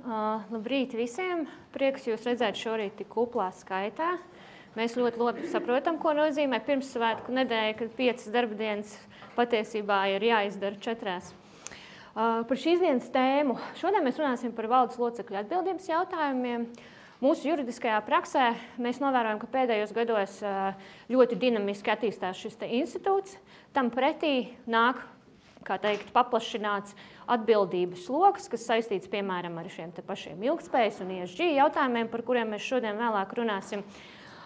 Labrīt visiem! Prieks jūs redzēt šorīt tik kuplā skaitā. Mēs ļoti labi saprotam, ko nozīmē pirmssvētku nedēļa, kad 5 darba dienas patiesībā ir jāizdara 4. Par šīs dienas tēmu. Šodien mēs runāsim par valdes locekļu atbildības jautājumiem. Mūsu juridiskajā praksē mēs novērojam, ka pēdējos gados ļoti dinamiski attīstās šis institūts. Tam pretī nāk, kā teikt, paplašināts atbildības loks, kas saistīts, piemēram, ar šiem te pašiem ilgtspējas un ESG jautājumiem, par kuriem mēs šodien vēlāk runāsim.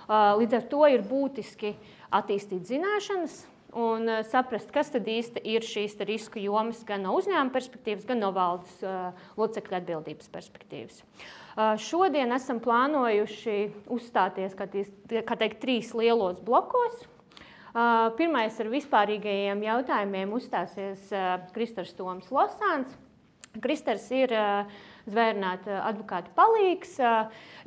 Līdz ar to ir būtiski attīstīt zināšanas un saprast, kas tad īsti ir šīs risku jomas gan no uzņēmuma perspektīvas, gan no valdes locekļu atbildības perspektīvas. Šodien esam plānojuši uzstāties, kā teikt, 3 lielos blokos. Pirmais ar vispārīgajiem jautājumiem uzstāsies Kristers Toms Losāns. Kristers ir zvērnāta advokāta palīgs,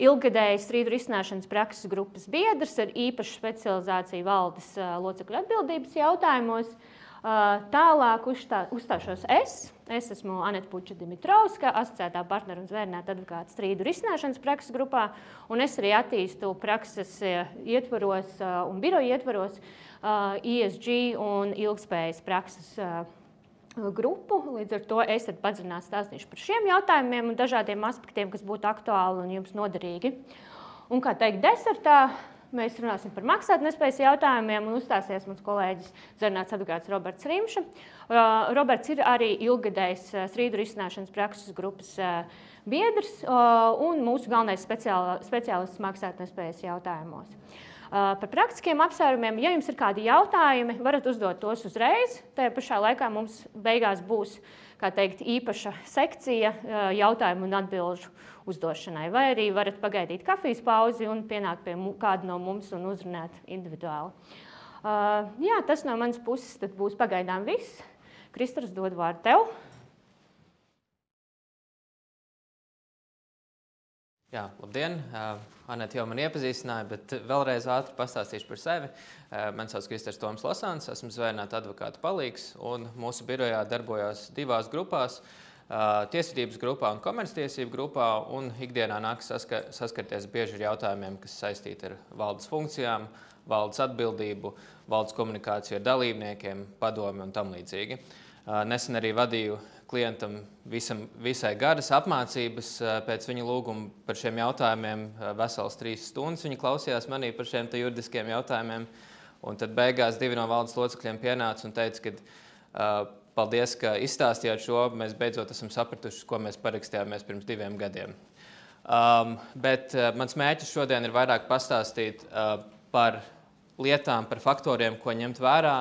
ilggadējs strīdu risināšanas prakses grupas biedrs ar īpašu specializāciju valdes locekļu atbildības jautājumos. Tālāk uzstāšos es. Es esmu Aneta Puča-Dimitrovska, asociētā partnera un zvērnāta advokāta strīdu risināšanas prakses grupā, un es arī attīstu prakses ietvaros un biroja ietvaros ESG un ilgtspējas prakses grupu. Līdz ar to es padziļināti stāstīšu par šiem jautājumiem un dažādiem aspektiem, kas būtu aktuāli un jums noderīgi. Un, kā teikt, desertā mēs runāsim par maksātnespējas jautājumiem un uzstāsies mans kolēģis zvērnāts advokāts Roberts Rimša. Roberts ir arī ilggadējs strīdu risināšanas prakses grupas biedrs un mūsu galvenais speciālists maksātnespējas jautājumos. Par praktiskiem apsvērumiem, ja jums ir kādi jautājumi, varat uzdot tos uzreiz. Tajā pašā laikā mums beigās būs, kā teikt, īpaša sekcija jautājumu un atbilžu uzdošanai. Vai arī varat pagaidīt kafijas pauzi un pienākt pie kāda no mums un uzrunāt individuāli. Jā, tas no manas puses tad būs pagaidām viss. Kristers, dod vārdu tev. Jā, labdien! Aneta jau man iepazīstināja, bet vēlreiz ātri pastāstīšu par sevi. Mani sauc Kristers Toms Losāns, esmu zvērnāta advokāta palīgs, un mūsu birojā darbojos 2 grupās - tiesvedības grupā un komerctiesību grupā, un ikdienā nākas saskarties bieži ar jautājumiem, kas saistīti ar valdes funkcijām, valdes atbildību, valdes komunikāciju ar dalībniekiem, padomi un tam līdzīgi. Nesen arī vadīju klientam visai garas apmācības pēc viņa lūguma par šiem jautājumiem. Veselas 3 stundas viņi klausījās manī par šiem juridiskiem jautājumiem. Un tad beigās 2 no valdes locekļiem pienāca un teica, ka paldies, ka izstāstījāt šo, mēs beidzot esam sapratuši, ko mēs parakstījāmies pirms 2 gadiem. Bet mans mērķis šodien ir vairāk pastāstīt par lietām, par faktoriem, ko ņemt vērā,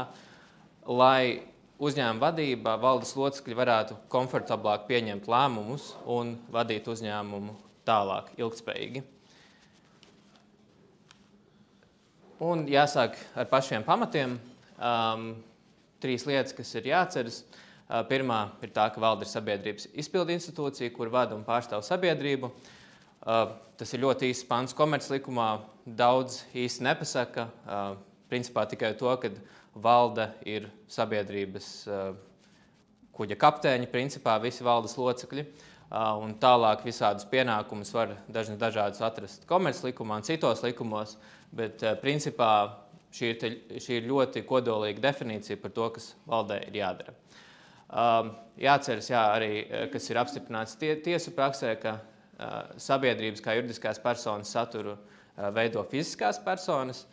lai uzņēmuma vadība, valdes locekļi varētu komfortablāk pieņemt lēmumus un vadīt uzņēmumu tālāk, ilgtspējīgi. Un jāsāk ar pašiem pamatiem. 3 lietas, kas ir jāatceras. Pirmā ir tā, ka valde ir sabiedrības izpildu institūcija, kur vada un pārstāv sabiedrību. Tas ir ļoti īsts pants komerclikumā, daudz īsti nepasaka. Principā tikai to, ka valde ir sabiedrības kuģa kapteiņi, principā visi valdes locekļi, un tālāk visādus pienākumus var dažādus atrast komerclikumā un citos likumos, bet principā šī ir ļoti kodolīga definīcija par to, kas valdē ir jādara. Jāatceras arī, kas ir apstiprināts tiesu praksē, ka sabiedrības kā juridiskās personas saturu veido fiziskās personas,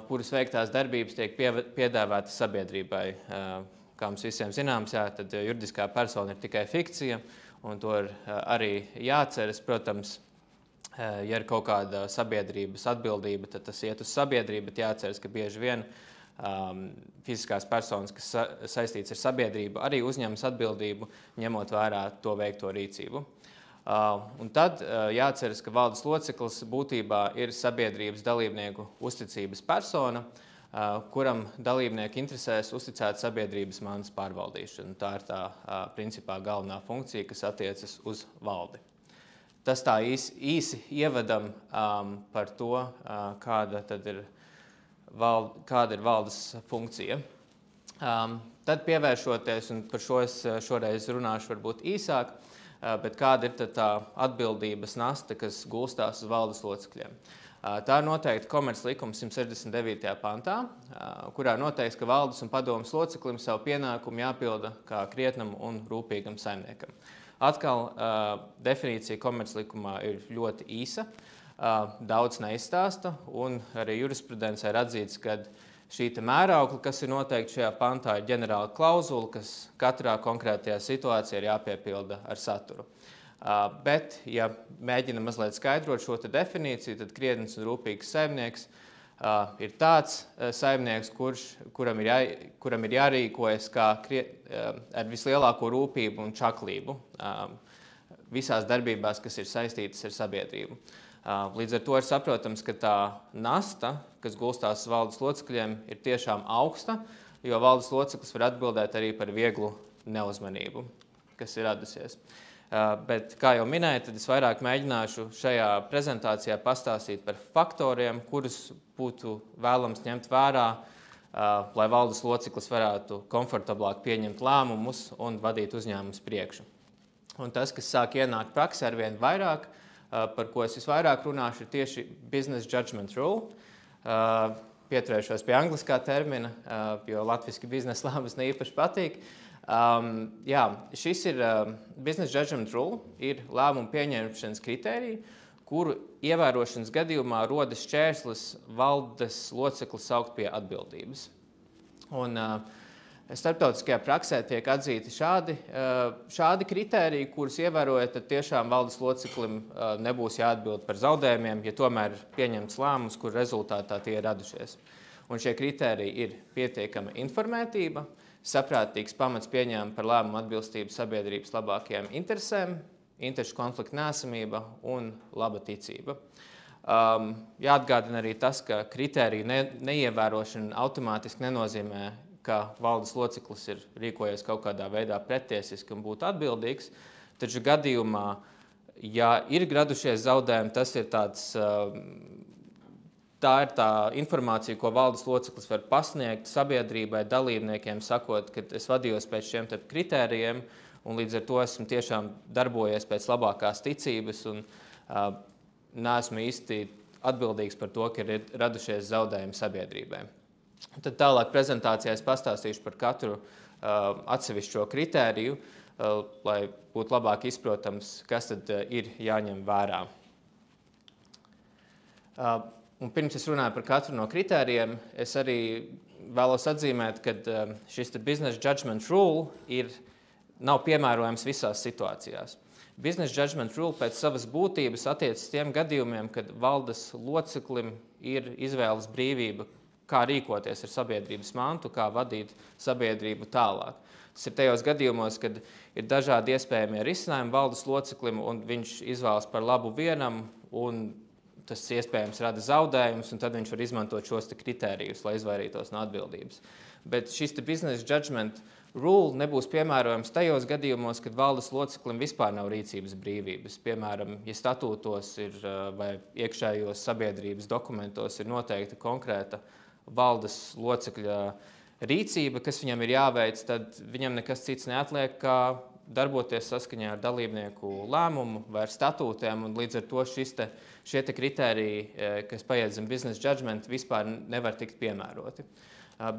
kuras veiktās darbības tiek piedāvātas sabiedrībai. Kā mums visiem zināms, tad juridiskā persona ir tikai fikcija, un to ir arī jāatceras. Protams, ja ir kaut kāda sabiedrības atbildība, tad tas iet uz sabiedrību, bet jāatceras, ka bieži vien fiziskās personas, kas saistīts ar sabiedrību, arī uzņemas atbildību, ņemot vērā to veikto rīcību. Un tad jāatceras, ka valdes loceklis būtībā ir sabiedrības dalībnieku uzticības persona, kuram dalībnieku interesēs uzticēt sabiedrības mantas pārvaldīšanu. Tā ir tā principā galvenā funkcija, kas attiecas uz valdi. Tas tā īsi ievadam par to, kāda ir valdes funkcija. Tad pievēršoties, un par šo es šoreiz runāšu varbūt īsāk, bet kāda ir tā atbildības nasta, kas gulstās uz valdes locekļiem. Tā ir noteikta komerclikuma 169. pantā, kurā noteikts, ka valdes un padomes loceklim savu pienākumu jāpilda kā krietnam un rūpīgam saimniekam. Atkal definīcija komerclikumā ir ļoti īsa, daudz neizstāsta, un arī jurisprudencē ir atzīts, ka šī mēraukla, kas ir noteikti šajā pantā, ir ģenerāla klauzula, kas katrā konkrētajā situācijā ir jāpiepilda ar saturu. Bet, ja mēģina mazliet skaidrot šo definīciju, tad krietns un rūpīgs saimnieks ir tāds saimnieks, kuram ir jārīkojas ar vislielāko rūpību un čaklību visās darbībās, kas ir saistītas ar sabiedrību. Līdz ar to ir saprotams, ka tā nasta, kas gulstās uz valdes locekļiem, ir tiešām augsta, jo valdes loceklis var atbildēt arī par vieglu neuzmanību, kas ir radusies. Bet, kā jau minēju, tad es vairāk mēģināšu šajā prezentācijā pastāstīt par faktoriem, kurus būtu vēlams ņemt vērā, lai valdes loceklis varētu komfortablāk pieņemt lēmumus un vadīt uzņēmumus priekšu. Un tas, kas sāk ienākt praksē arvien vairāk, par ko es visvairāk runāšu, ir tieši business judgment rule. Pieturēšos pie angliskā termina, jo latviski biznesa lēmums ne īpaši patīk. Šis ir business judgment rule, ir lēmumu pieņemšanas kritērija, kuru ievērošanas gadījumā rodas šķērslis valdes locekli saukt pie atbildības. Un starptautiskajā praksē tiek atzīti šādi kritēriji, kurus ievērojot, tad tiešām valdes loceklim nebūs jāatbild par zaudējumiem, ja tomēr pieņemts lēmums, kur rezultātā tie ir radušies. Un šie kritēriji ir pietiekama informētība, saprātīgs pamats pieņēma par lēmumu atbilstību sabiedrības labākajām interesēm, interešu konflikta neesamība un laba ticība. Jāatgādina arī tas, ka kritēriju neievērošana automātiski nenozīmē, ka valdes loceklis ir rīkojies kaut kādā veidā pretiesiski un būtu atbildīgs, taču gadījumā, ja ir radušies zaudējumi, tas ir tā ir tā informācija, ko valdes loceklis var pasniegt sabiedrībai, dalībniekiem, sakot, ka es vadījos pēc šiem kritērijiem, un līdz ar to esmu tiešām darbojies pēc labākās ticības, un neesmu īsti atbildīgs par to, ka ir radušies zaudējumi sabiedrībai. Tad tālāk prezentācijā es pastāstīšu par katru atsevišķo kritēriju, lai būtu labāk izprotams, kas tad ir jāņem vērā. Un pirms es runāju par katru no kritērijiem, es arī vēlos atzīmēt, ka šis business judgment rule nav piemērojams visās situācijās. Business judgment rule pēc savas būtības attiecas tiem gadījumiem, kad valdes loceklim ir izvēles brīvība, kā rīkoties ar sabiedrības mantu, kā vadīt sabiedrību tālāk. Tas ir tajos gadījumos, kad ir dažādi iespējamie risinājumi valdes loceklim, un viņš izvēlas par labu vienam, un tas iespējams rada zaudējumus, un tad viņš var izmantot šos kritērijus, lai izvairītos no atbildības. Bet šis business judgment rule nebūs piemērojams tajos gadījumos, kad valdes loceklim vispār nav rīcības brīvības. Piemēram, ja statūtos vai iekšējos sabiedrības dokumentos ir noteikta konkrēta valdes locekļa rīcība, kas viņam ir jāveic, tad viņam nekas cits neatliek, kā darboties saskaņā ar dalībnieku lēmumu vai ar statūtiem, un līdz ar to šie kritēriji, kas paiet zem business judgment, vispār nevar tikt piemēroti.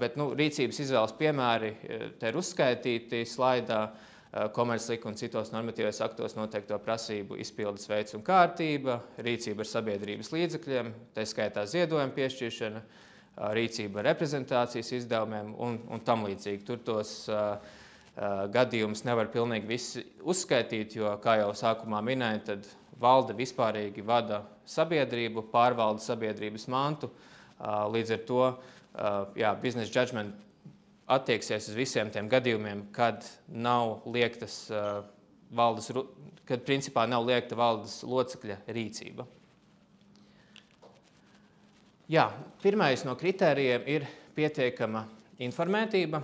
Bet rīcības izvēles piemēri te ir uzskaitīti slaidā, komerclikuma un citos normatīvos aktos noteikto prasību izpildes veids un kārtība, rīcība ar sabiedrības līdzekļiem, tā skaitā ziedojuma piešķiršana, rīcība ar reprezentācijas izdevumiem un tam līdzīgi. Tur tos gadījumus nevar pilnīgi visi uzskaitīt, jo, kā jau sākumā minēju, tad valde vispārīgi vada sabiedrību, pārvalda sabiedrības mantu. Līdz ar to business judgment attieksies uz visiem tiem gadījumiem, kad nav liektas kad principā nav liekta valdes locekļa rīcība. Pirmais no kritērijiem ir pietiekama informētība.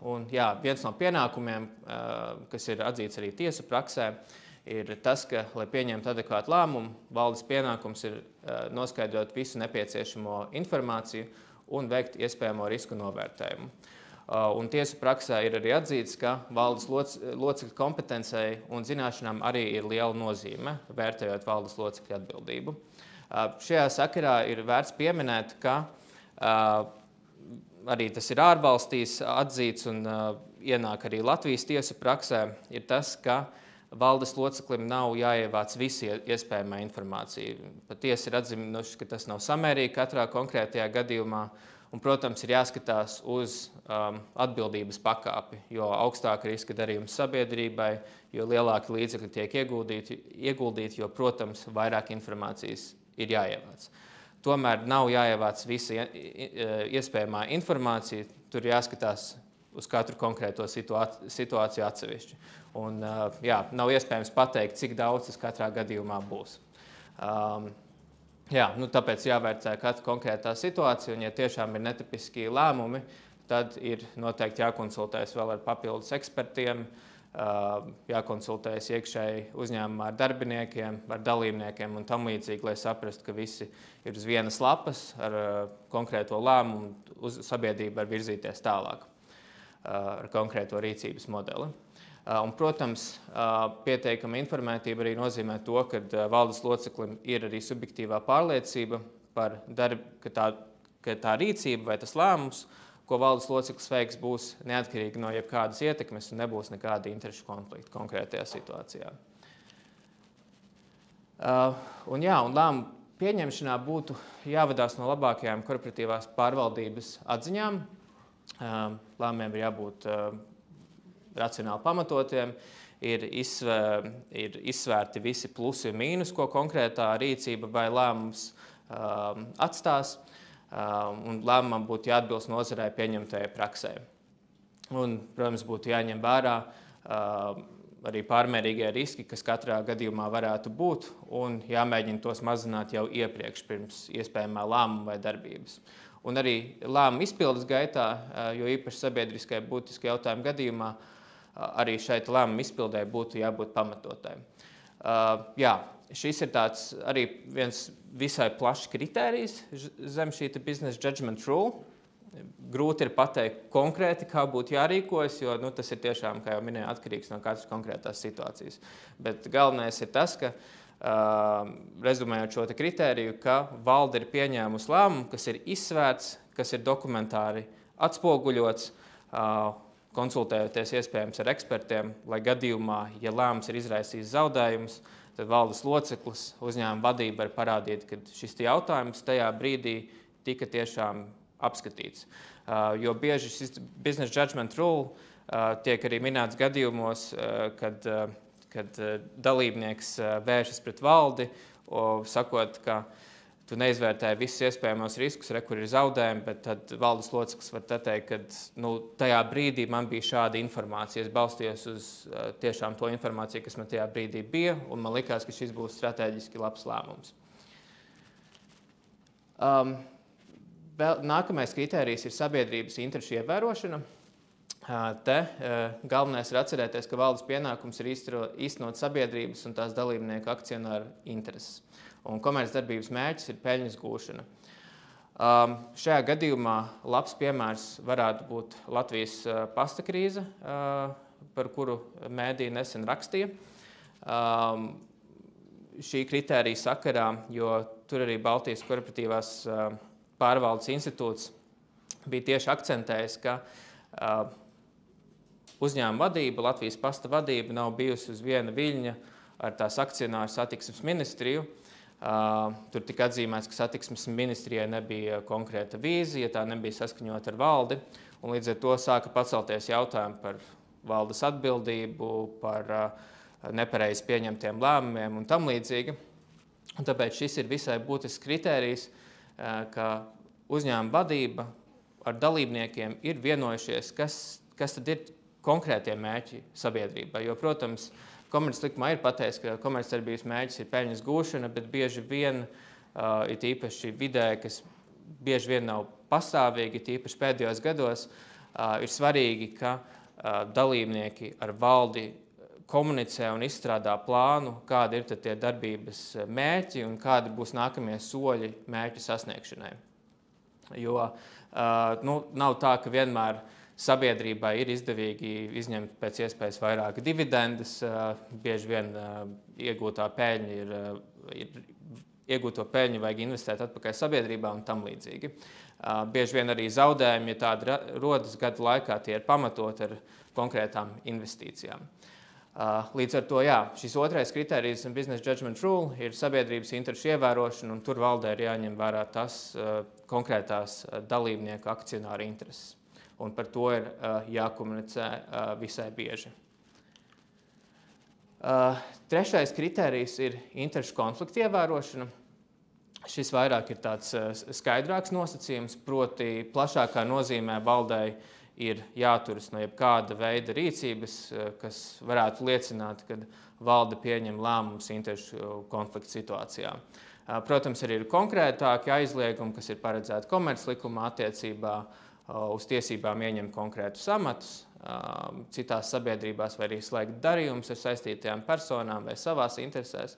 Un, viens no pienākumiem, kas ir atzīts arī tiesu praksē, ir tas, ka, lai pieņemtu adekvātu lēmumu, valdes pienākums ir noskaidrot visu nepieciešamo informāciju un veikt iespējamo risku novērtējumu. Un tiesu praksē ir arī atzīts, ka valdes locekļu kompetencei un zināšanām arī ir liela nozīme, vērtējot valdes locekļu atbildību. Šajā sakarā ir vērts pieminēt, ka arī tas ir ārvalstīs atzīts un ienāk arī Latvijas tiesu praksē, ir tas, ka valdes loceklim nav jāievāc visi iespējamā informācija. Patiesi ir atzinuši, ka tas nav samērīgi katrā konkrētajā gadījumā. Un, protams, ir jāskatās uz atbildības pakāpi, jo augstāka riska darījums sabiedrībai, jo lielāki līdzekļi tiek ieguldīti, jo, protams, vairāk informācijas ir jāievāc. Tomēr nav jāievāc visa iespējamā informācija, tur jāskatās uz katru konkrēto situāciju atsevišķi. Un, nav iespējams pateikt, cik daudz tas katrā gadījumā būs. Tāpēc jāvērtē katra konkrētā situācija, un ja tiešām ir netipiski lēmumi, tad ir noteikti jākonsultējas vēl ar papildus ekspertiem, jākonsultējas iekšēji uzņēmumā ar darbiniekiem, ar dalībniekiem un tam līdzīgi, lai saprastu, ka visi ir uz vienas lapas ar konkrēto lēmumu, uz sabiedrību var virzīties tālāk ar konkrēto rīcības modeli. Un, protams, pieteikama informētība arī nozīmē to, ka valdes loceklim ir arī subjektīvā pārliecība par darbu, ka tā rīcība vai tas lēmums, ko valdes loceklis veiks, būs neatkarīgi no jebkādas ietekmes un nebūs nekāda interešu konflikta konkrētajā situācijā. Un lēmumu pieņemšanā būtu jāvadās no labākajām korporatīvās pārvaldības atziņām. Lēmumiem ir jābūt racionāli pamatotiem, ir izsvērti visi plusi un mīnus, ko konkrētā rīcība vai lēmums atstās, un lēmumam būtu jāatbilst nozarei pieņemtajai praksē. Un, protams, būtu jāņem vērā arī pārmērīgie riski, kas katrā gadījumā varētu būt, un jāmēģina tos mazināt jau iepriekš, pirms iespējamā lēmuma vai darbības. Un arī lēmuma izpildes gaitā, jo īpaši sabiedriskai būtiski jautājumu gadījumā, arī šeit lēmuma izpildē būtu jābūt pamatotai. Šis ir tāds arī viens visai plašs kritērijs zem šī business judgment rule. Grūti ir pateikt konkrēti, kā būtu jārīkojas, jo tas ir tiešām, kā jau minēju, atkarīgs no katras konkrētās situācijas. Bet galvenais ir tas, ka rezumējot šo kritēriju, ka valde ir pieņēmusi lēmumu, kas ir izsvērts, kas ir dokumentāri atspoguļots, konsultējoties iespējams ar ekspertiem, lai gadījumā, ja lēmums ir izraisījis zaudējumus, tad valdes loceklis uzņēmuma vadība var parādīt, ka šis jautājums tajā brīdī tika tiešām apskatīts. Jo bieži šis business judgment rule tiek arī minēts gadījumos, kad dalībnieks vēršas pret valdi, sakot, ka tu neizvērtēji visus iespējamos riskus, kur ir zaudējumi, bet tad valdes loceklis var teikt, ka tajā brīdī man bija šāda informācija. Es balstījos uz tiešām to informāciju, kas man tajā brīdī bija, un man likās, ka šis būs strateģiski labs lēmums. Nākamais kritērijs ir sabiedrības interešu ievērošana. Te galvenais ir atcerēties, ka valdes pienākums ir īstenot sabiedrības un tās dalībnieku akcionāru intereses. Un komercdarbības mērķis ir peļņas gūšana. Šajā gadījumā labs piemērs varētu būt Latvijas pasta krīze, par kuru mēdī nesen rakstīja. Šī kritērija sakarā, jo tur arī Baltijas korporatīvās pārvaldes institūts bija tieši akcentējis, ka uzņēmuma vadība, Latvijas pasta vadība nav bijusi uz viena viļņa ar tās akcionāru satiksmes ministriju. Tur tika atzīmēts, ka satiksmes ministrijai nebija konkrēta vīzija, tā nebija saskaņota ar valdi, un līdz ar to sāka pacelties jautājumi par valdes atbildību, par nepareizi pieņemtiem lēmumiem un tam līdzīgi. Un tāpēc šis ir visai būtisks kritērijs, ka uzņēmuma vadība ar dalībniekiem ir vienojušies, kas tad ir konkrētie mērķi sabiedrībai, jo, protams, komerclikumā ir pateikts, ka komercdarbības mērķis ir peļņas gūšana, bet bieži vien, it īpaši vidē, kas bieži vien nav pastāvīgi, it īpaši pēdējos gados, ir svarīgi, ka dalībnieki ar valdi komunicē un izstrādā plānu, kādi ir tie darbības mērķi un kādi būs nākamie soļi mērķu sasniegšanai. Jo nav tā, ka vienmēr sabiedrībai ir izdevīgi izņemt pēc iespējas vairāk dividendes, bieži vien iegūto peļņu vajag investēt atpakaļ sabiedrībā un tam līdzīgi. Bieži vien arī zaudējumi, ja tādi rodas gadu laikā, tie ir pamatot ar konkrētām investīcijām. Līdz ar to, šis otrais kriterijs Business Judgment Rule ir sabiedrības interešu ievērošana, un tur valdē ir jāņem vērā tas konkrētās dalībnieku akcionāru intereses. Un par to ir jākomunicē visai bieži. Trešais kriterijs ir interešu konflikta ievērošana. Šis vairāk ir tāds skaidrāks nosacījums, proti plašākā nozīmē valdei ir jāturas no jebkāda veida rīcības, kas varētu liecināt, ka valde pieņem lēmumus interešu konflikta situācijā. Protams, arī ir konkrētāki aizliegumi, kas ir paredzēti komerclikumā attiecībā uz tiesībām ieņemt konkrētus amatus, citās sabiedrībās vai arī slēgt darījumus ar saistītajām personām vai savās interesēs.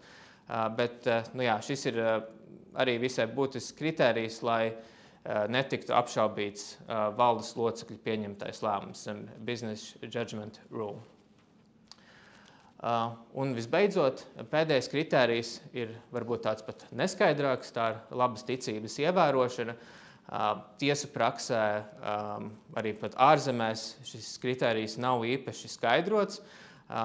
Bet šis ir arī visai būtisks kriterijs, lai netiktu apšaubīts valdes locekļu pieņemtais lēmums, Business Judgment Rule. Un visbeidzot, pēdējais kriterijs ir varbūt tāds pat neskaidrāks, tā ir labas ticības ievērošana. Tiesu praksē, arī pat ārzemēs šis kriterijs nav īpaši skaidrots,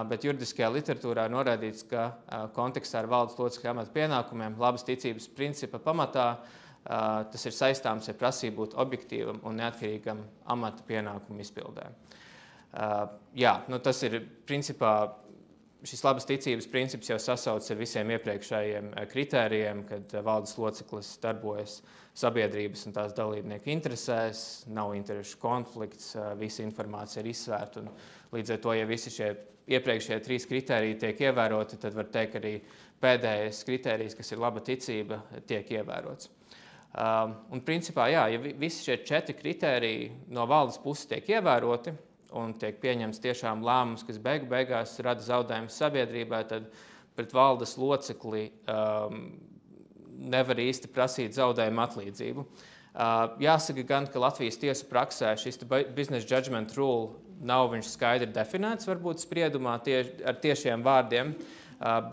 bet juridiskajā literatūrā norādīts, ka kontekstā ar valdes locekļu amata pienākumiem labas ticības principa pamatā tas ir saistāms ar prasību būt objektīvam un neatkarīgam amata pienākumu izpildē. Tas ir principā, šis labas ticības princips jau sasaucas ar visiem iepriekšējiem kritērijiem, kad valdes loceklis darbojas sabiedrības un tās dalībnieku interesēs, nav interešu konflikts, visa informācija ir izsvērta. Līdz ar to, ja visi šie iepriekšējie 3 kritēriji tiek ievēroti, tad var teikt, arī pēdējais kritērijs, kas ir laba ticība, tiek ievērots. Un principā, ja visi šie 4 kritēriji no valdes puses tiek ievēroti un tiek pieņemts tiešām lēmums, kas beigās rada zaudējumus sabiedrībai, tad pret valdes locekli nevar īsti prasīt zaudējumu atlīdzību. Jāsaka gan, ka Latvijas tiesu praksē šis Business Judgment Rule nav viņš skaidri definēts, varbūt spriedumā ar tiešiem vārdiem,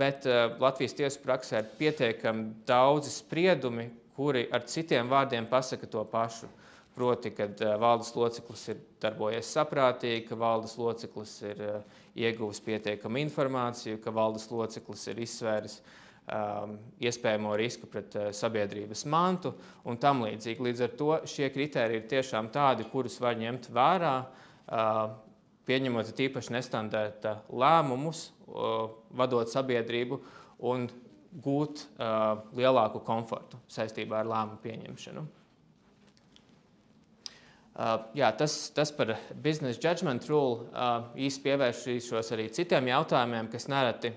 bet Latvijas tiesu praksē ir pietiekami daudzi spriedumi, kuri ar citiem vārdiem pasaka to pašu. Proti, kad valdes loceklis ir darbojies saprātīgi, ka valdes loceklis ir ieguvis pietiekamu informāciju, ka valdes loceklis ir izsvēris iespējamo risku pret sabiedrības mantu un tam līdzīgi. Līdz ar to šie kritēriji ir tiešām tādi, kurus var ņemt vērā, pieņemot tīpaši nestandarta lēmumus, vadot sabiedrību un gūt lielāku komfortu saistībā ar lēmumu pieņemšanu. Tas par Business Judgment Rule. Īsti pievēršīšos arī citiem jautājumiem, kas nereti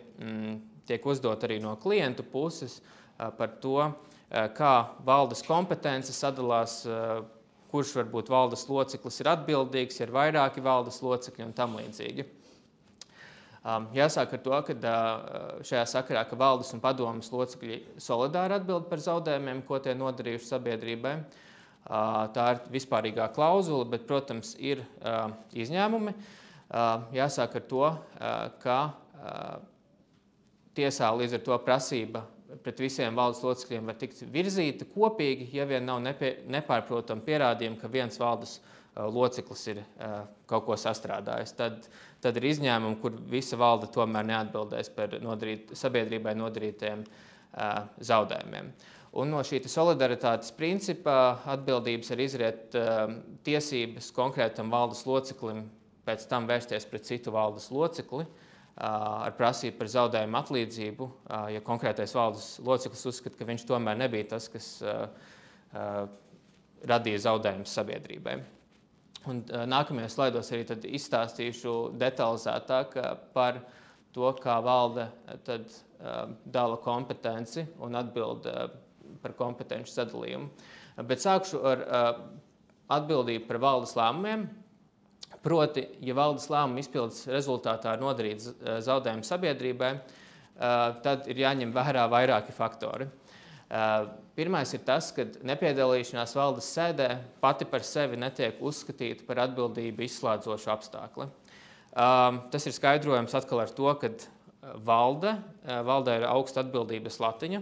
tiek uzdot arī no klientu puses par to, kā valdes kompetence sadalās, kurš varbūt valdes loceklis ir atbildīgs, ir vairāki valdes locekļi un tam līdzīgi. Jāsāk ar to, ka šajā sakarā, ka valdes un padomes locekļi solidāri atbild par zaudējumiem, ko tie nodarījuši sabiedrībai. Tā ir vispārīgā klauzula, bet, protams, ir izņēmumi. Jāsāk ar to, ka tiesā līdz ar to prasība pret visiem valdes locekļiem var tikt virzīta kopīgi, ja vien nav nepārprotami pierādījumi, ka viens valdes loceklis ir kaut ko sastrādājis. Tad ir izņēmumi, kur visa valde tomēr neatbildēs par sabiedrībai nodarītajiem zaudējumiem. Un no šī solidaritātes principa atbildības arī izriet tiesības konkrētam valdes loceklim pēc tam vērsties pret citu valdes locekli ar prasību par zaudējumu atlīdzību, ja konkrētais valdes loceklis uzskata, ka viņš tomēr nebija tas, kas radīja zaudējumus sabiedrībai. Un nākamajos slaidos arī tad izstāstīšu detalizētāk par to, kā valde tad dala kompetenci un atbild par kompetenci sadalījumu. Bet sākšu ar atbildību par valdes lēmumiem. Proti, ja valdes lēmuma izpildes rezultātā ir nodarīts zaudējums sabiedrībai, tad ir jāņem vērā vairāki faktori. Pirmais ir tas, ka nepiedalīšanās valdes sēdē pati par sevi netiek uzskatīta par atbildību izslēdzošu apstākli. Tas ir skaidrojams atkal ar to, ka valdē ir augsta atbildības latiņa,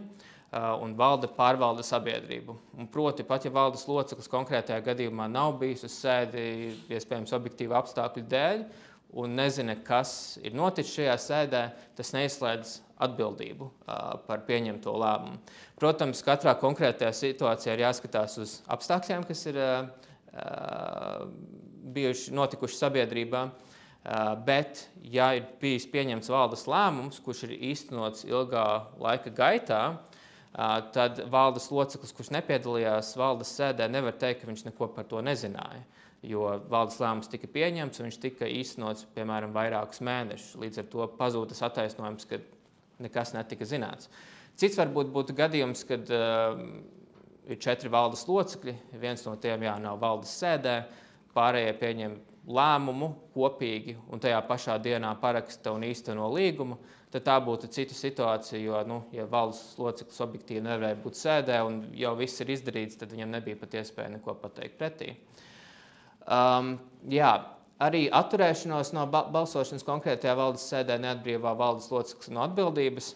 un valde pārvalda sabiedrību. Un proti, pat ja valdes loceklis konkrētajā gadījumā nav bijis uz sēdi, iespējams, objektīvu apstākļu dēļ, un nezina, kas ir noticis šajā sēdē, tas neizslēdz atbildību par pieņemto lēmumu. Protams, katrā konkrētajā situācijā ir jāskatās uz apstākļiem, kas ir notikuši sabiedrībā, bet, ja ir bijis pieņemts valdes lēmums, kurš ir īstenots ilgā laika gaitā, tad valdes loceklis, kurš nepiedalījās valdes sēdē, nevar teikt, ka viņš neko par to nezināja, jo valdes lēmums tika pieņemts un viņš tika īstenots, piemēram, vairākus mēnešus. Līdz ar to pazūd tas attaisnojums, ka nekas netika zināts. Cits varbūt būtu gadījums, kad ir 4 valdes locekļi, viens no tiem nav valdes sēdē, pārējie pieņem lēmumu kopīgi un tajā pašā dienā paraksta un īsteno līgumu, tad tā būtu cita situācija, jo, ja valdes loceklis objektīvi nevarēja būt sēdē un jau viss ir izdarīts, tad viņam nebija pat iespēja neko pateikt pretī. Arī atturēšanos no balsošanas konkrētajā valdes sēdē neatbrīvā valdes loceklis no atbildības.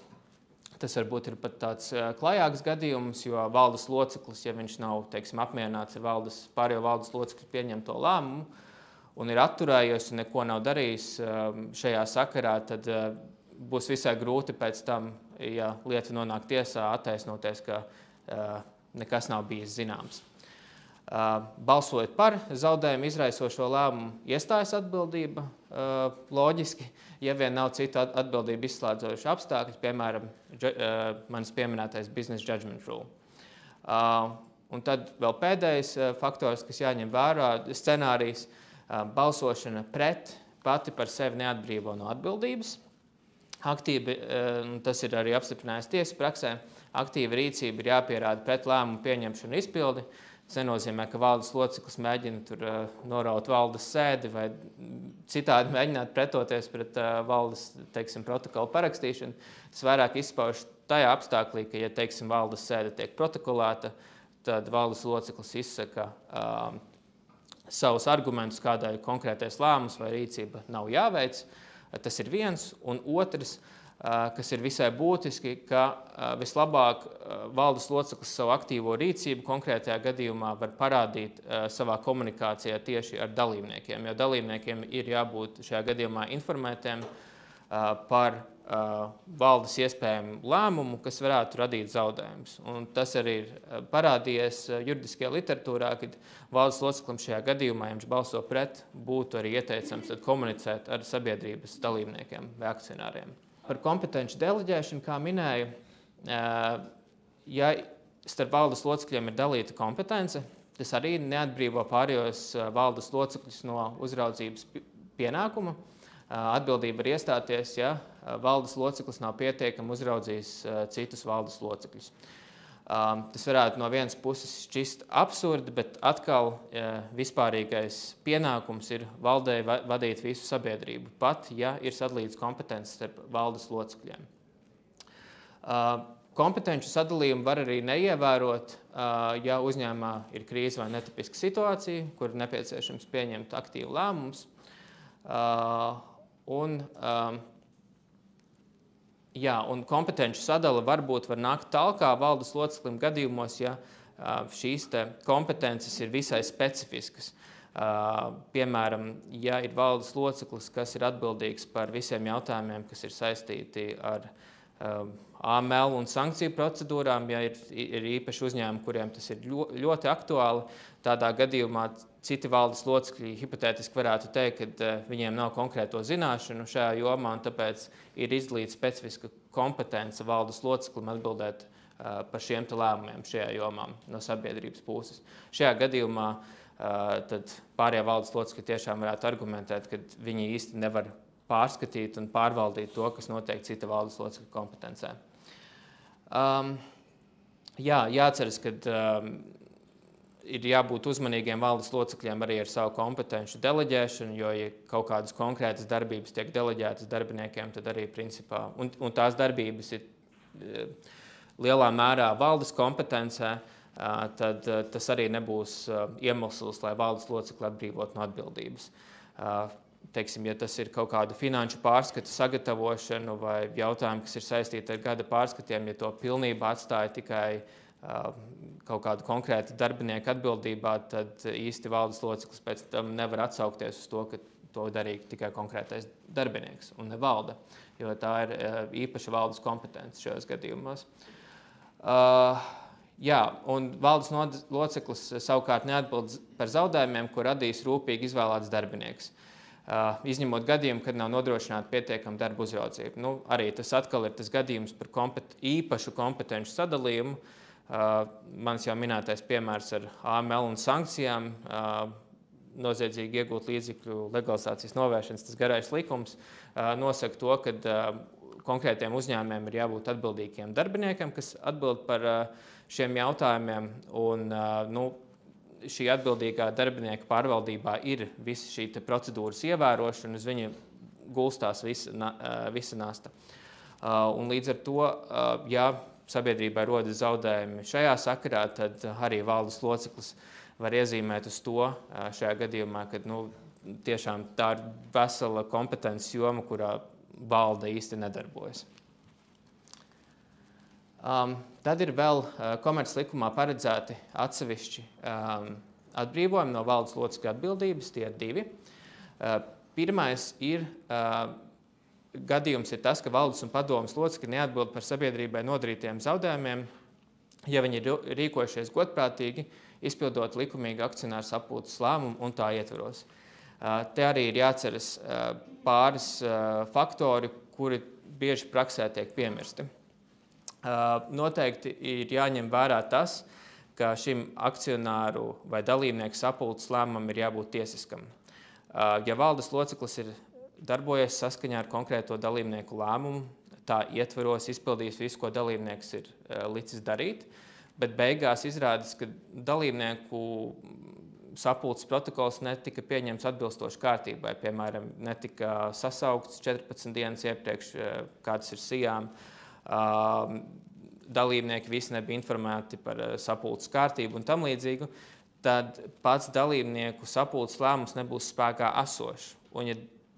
Tas varbūt ir pat tāds klajāks gadījums, jo valdes loceklis, ja viņš nav, teiksim, apmierināts ar pārējo valdes locekļu pieņemto lēmumu un ir atturējies un neko nav darījis šajā sakarā, tad būs visai grūti pēc tam, ja lieta nonāk tiesā, attaisnoties, ka nekas nav bijis zināms. Balsojot par zaudējumu izraisošo lēmumu, iestājas atbildība loģiski, ja vien nav citu atbildību izslēdzošu apstākļu, piemēram, manis pieminētais business judgment rule. Un tad vēl pēdējais faktors, kas jāņem vērā, scenārijs, balsošana pret pati par sevi neatbrīvo no atbildības. Aktīvi, tas ir arī apstiprinājis tiesu praksē, aktīva rīcība ir jāpierāda pret lēmumu pieņemšanu izpildi. Tas nenozīmē, ka valdes loceklis mēģina tur noraut valdes sēdi vai citādi mēģināt pretoties pret valdes, teiksim, protokolu parakstīšanu. Tas vairāk izpauž tajā apstāklī, ka, ja, teiksim, valdes sēde tiek protokolēta, tad valdes loceklis izsaka savus argumentus, kādai konkrētais lēmums vai rīcība nav jāveic. Tas ir viens, un otrs, kas ir visai būtiski, ka vislabāk valdes loceklis savu aktīvo rīcību konkrētajā gadījumā var parādīt savā komunikācijā tieši ar dalībniekiem, jo dalībniekiem ir jābūt šajā gadījumā informētiem par valdes iespējamu lēmumu, kas varētu radīt zaudējumus. Un tas arī ir parādījies juridiskajā literatūrā, kad valdes loceklim šajā gadījumā, ja viņš balso pret, būtu arī ieteicams komunicēt ar sabiedrības dalībniekiem vai akcionāriem. Par kompetenci deleģēšanu, kā minēju, ja starp valdes locekļiem ir dalīta kompetence, tas arī neatbrīvo pārējos valdes locekļus no uzraudzības pienākuma. Atbildība var iestāties, ja valdes loceklis nav pietiekami uzraudzījis citus valdes locekļus. Tas varētu no vienas puses šķist absurdi, bet atkal vispārīgais pienākums ir valdei vadīt visu sabiedrību, pat ja ir sadalīts kompetences starp valdes locekļiem. Kompetenču sadalījumu var arī neievērot, ja uzņēmumā ir krīze vai netipiska situācija, kur nepieciešams pieņemt aktīvu lēmumus. Un kompetenču sadala var nākt talkā valdes loceklim gadījumos, ja šīs kompetences ir visai specifiskas. Piemēram, ja ir valdes loceklis, kas ir atbildīgs par visiem jautājumiem, kas ir saistīti ar AML un sankciju procedūrām, ja ir īpaši uzņēmumi, kuriem tas ir ļoti aktuāli, tādā gadījumā citi valdes locekļi hipotētiski varētu teikt, ka viņiem nav konkrēto zināšanu šajā jomā, un tāpēc ir izdalīta specifiska kompetence valdes loceklim atbildēt par šiem lēmumiem šajā jomā no sabiedrības puses. Šajā gadījumā tad pārējie valdes locekļi tiešām varētu argumentēt, ka viņi īsti nevar pārskatīt un pārvaldīt to, kas notiek cita valdes locekļa kompetencē. Jāatceras, ka ir jābūt uzmanīgiem valdes locekļiem arī ar savu kompetenci deleģēšanu, jo, ja kaut kādas konkrētas darbības tiek deleģētas darbiniekiem, tad arī principā, un tās darbības ir lielā mērā valdes kompetencē, tad tas arī nebūs iemesls, lai valdes locekli atbrīvot no atbildības. Teiksim, ja tas ir kaut kādu finanšu pārskatu sagatavošanu vai jautājumu, kas ir saistīti ar gada pārskatiem, ja to pilnībā atstāja tikai kaut kādu konkrētu darbinieku atbildībā, tad īsti valdes loceklis pēc tam nevar atsaukties uz to, ka to darīja tikai konkrētais darbinieks un ne valde, jo tā ir īpaša valdes kompetence šajos gadījumos. Jā, un valdes loceklis savukārt neatbild par zaudējumiem, ko radīs rūpīgi izvēlēts darbinieks. Izņemot gadījumu, kad nav nodrošināta pietiekama darba uzraudzība. Arī tas atkal ir tas gadījums par īpašu kompetenci sadalījumu. Mans jau minētais piemērs ar AML un sankcijām, noziedzīgi iegūt līdzekļu legalizācijas novēršanas, tas garais likums, nosaka to, ka konkrētiem uzņēmumiem ir jābūt atbildīgiem darbiniekiem, kas atbild par šiem jautājumiem. Un, šī atbildīgā darbinieka pārvaldībā ir visa šī procedūras ievērošana, uz viņa gulstās visa nasta. Un līdz ar to, ja sabiedrībai rodas zaudējumi šajā sakarā, tad arī valdes loceklis var iezīmēt uz to šajā gadījumā, ka tiešām tā ir vesela kompetences joma, kurā valde īsti nedarbojas. Tad ir vēl komerclikumā paredzēti atsevišķi atbrīvojumi no valdes locekļu atbildības, tie ir 2. Pirmais ir gadījums ir tas, ka valdes un padomes locekļi neatbild par sabiedrībai nodarītiem zaudējumiem, ja viņi ir rīkojušies godprātīgi, izpildot likumīgu akcionāru sapulces lēmumu un tā ietvaros. Te arī ir jāceras pāris faktori, kuri bieži praksē tiek piemirsti. Noteikti ir jāņem vērā tas, ka šim akcionāru vai dalībnieku sapulces lēmumam ir jābūt tiesiskam. Ja valdes loceklis ir darbojies saskaņā ar konkrēto dalībnieku lēmumu, tā ietvaros izpildījis visu, ko dalībnieks ir licis darīt, bet beigās izrādās, ka dalībnieku sapulces protokols netika pieņemts atbilstoši kārtībai. Piemēram, netika sasaukts 14 dienas iepriekš, kādas ir sijām. Dalībnieki visi nebija informēti par sapulces kārtību un tam līdzīgu, tad pats dalībnieku sapulces lēmums nebūs spēkā esošs. Un, ja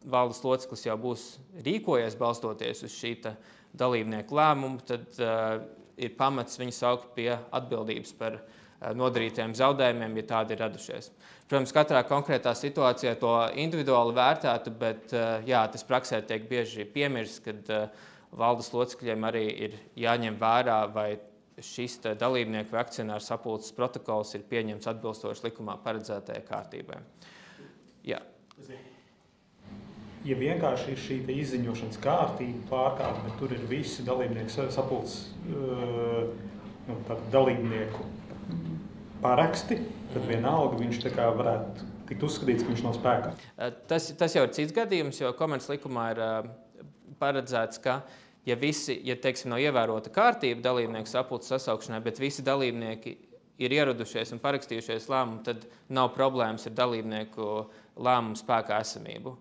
valdes loceklis jau būs rīkojies balstoties uz šī dalībnieku lēmumu, tad ir pamats viņu saukt pie atbildības par nodarītiem zaudējumiem, ja tādi ir radušies. Protams, katrā konkrētā situācijā to individuāli vērtētu, bet jā, tas praksē tiek bieži piemirsts, kad valdes locekļiem arī ir jāņem vērā, vai šis dalībnieku vai akcionāru sapulces protokols ir pieņemts atbilstoši likumā paredzētajai kārtībai. Jā. Ja vienkārši ir šī izziņošanas kārtība pārkāpta, bet tur ir visi dalībnieku sapulces dalībnieku paraksti, tad vienalga viņš tā kā varētu tikt uzskatīts, ka viņš nav spēkā. Tas jau ir cits gadījums, jo komerclikumā ir paredzēts, ka teiksim, nav ievērota kārtība dalībnieku sapulces sasaukšanai, bet visi dalībnieki ir ieradušies un parakstījušies lēmumu, tad nav problēmas ar dalībnieku lēmumu spēkā esamību.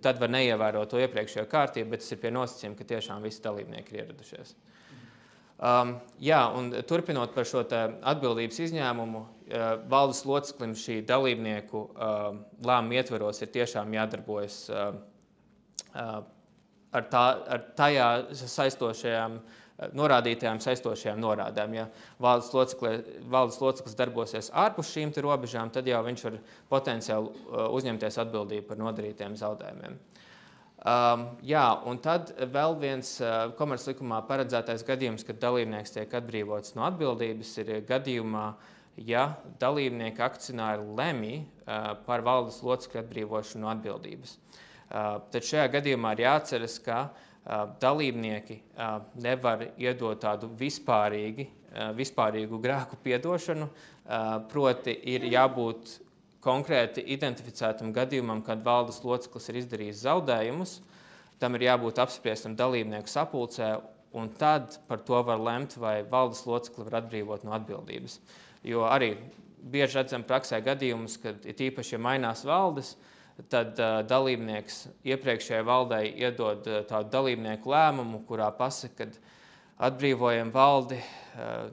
Tad var neievērot to iepriekšējo kārtību, bet tas ir pie nosacījuma, ka tiešām visi dalībnieki ir ieradušies. Jā, un turpinot par šo atbildības izņēmumu, valdes loceklim šī dalībnieku lēmumu ietveros ir tiešām jādarbojas ar tajā norādītajām saistošajām norādēm. Ja valdes loceklis darbosies ārpus šīm robežām, tad jau viņš var potenciāli uzņemties atbildību par nodarītiem zaudējumiem. Jā, un tad vēl viens komerclikumā paredzētais gadījums, kad dalībnieks tiek atbrīvots no atbildības, ir gadījumā, ja dalībnieki akcionāri lemj par valdes locekļu atbrīvošanu no atbildības. Tad šajā gadījumā ir jāatceras, ka dalībnieki nevar iedot tādu vispārīgu grēku piedošanu, proti ir jābūt konkrēti identificētam gadījumam, kad valdes loceklis ir izdarījis zaudējumus, tam ir jābūt apspriestam dalībnieku sapulcē, un tad par to var lemt, vai valdes locekli var atbrīvot no atbildības. Jo arī bieži redzam praksē gadījumus, kad ir īpaši, ja mainās valdes, tad dalībnieks iepriekšējai valdei iedod tādu dalībnieku lēmumu, kurā pasaka, ka atbrīvojam valdi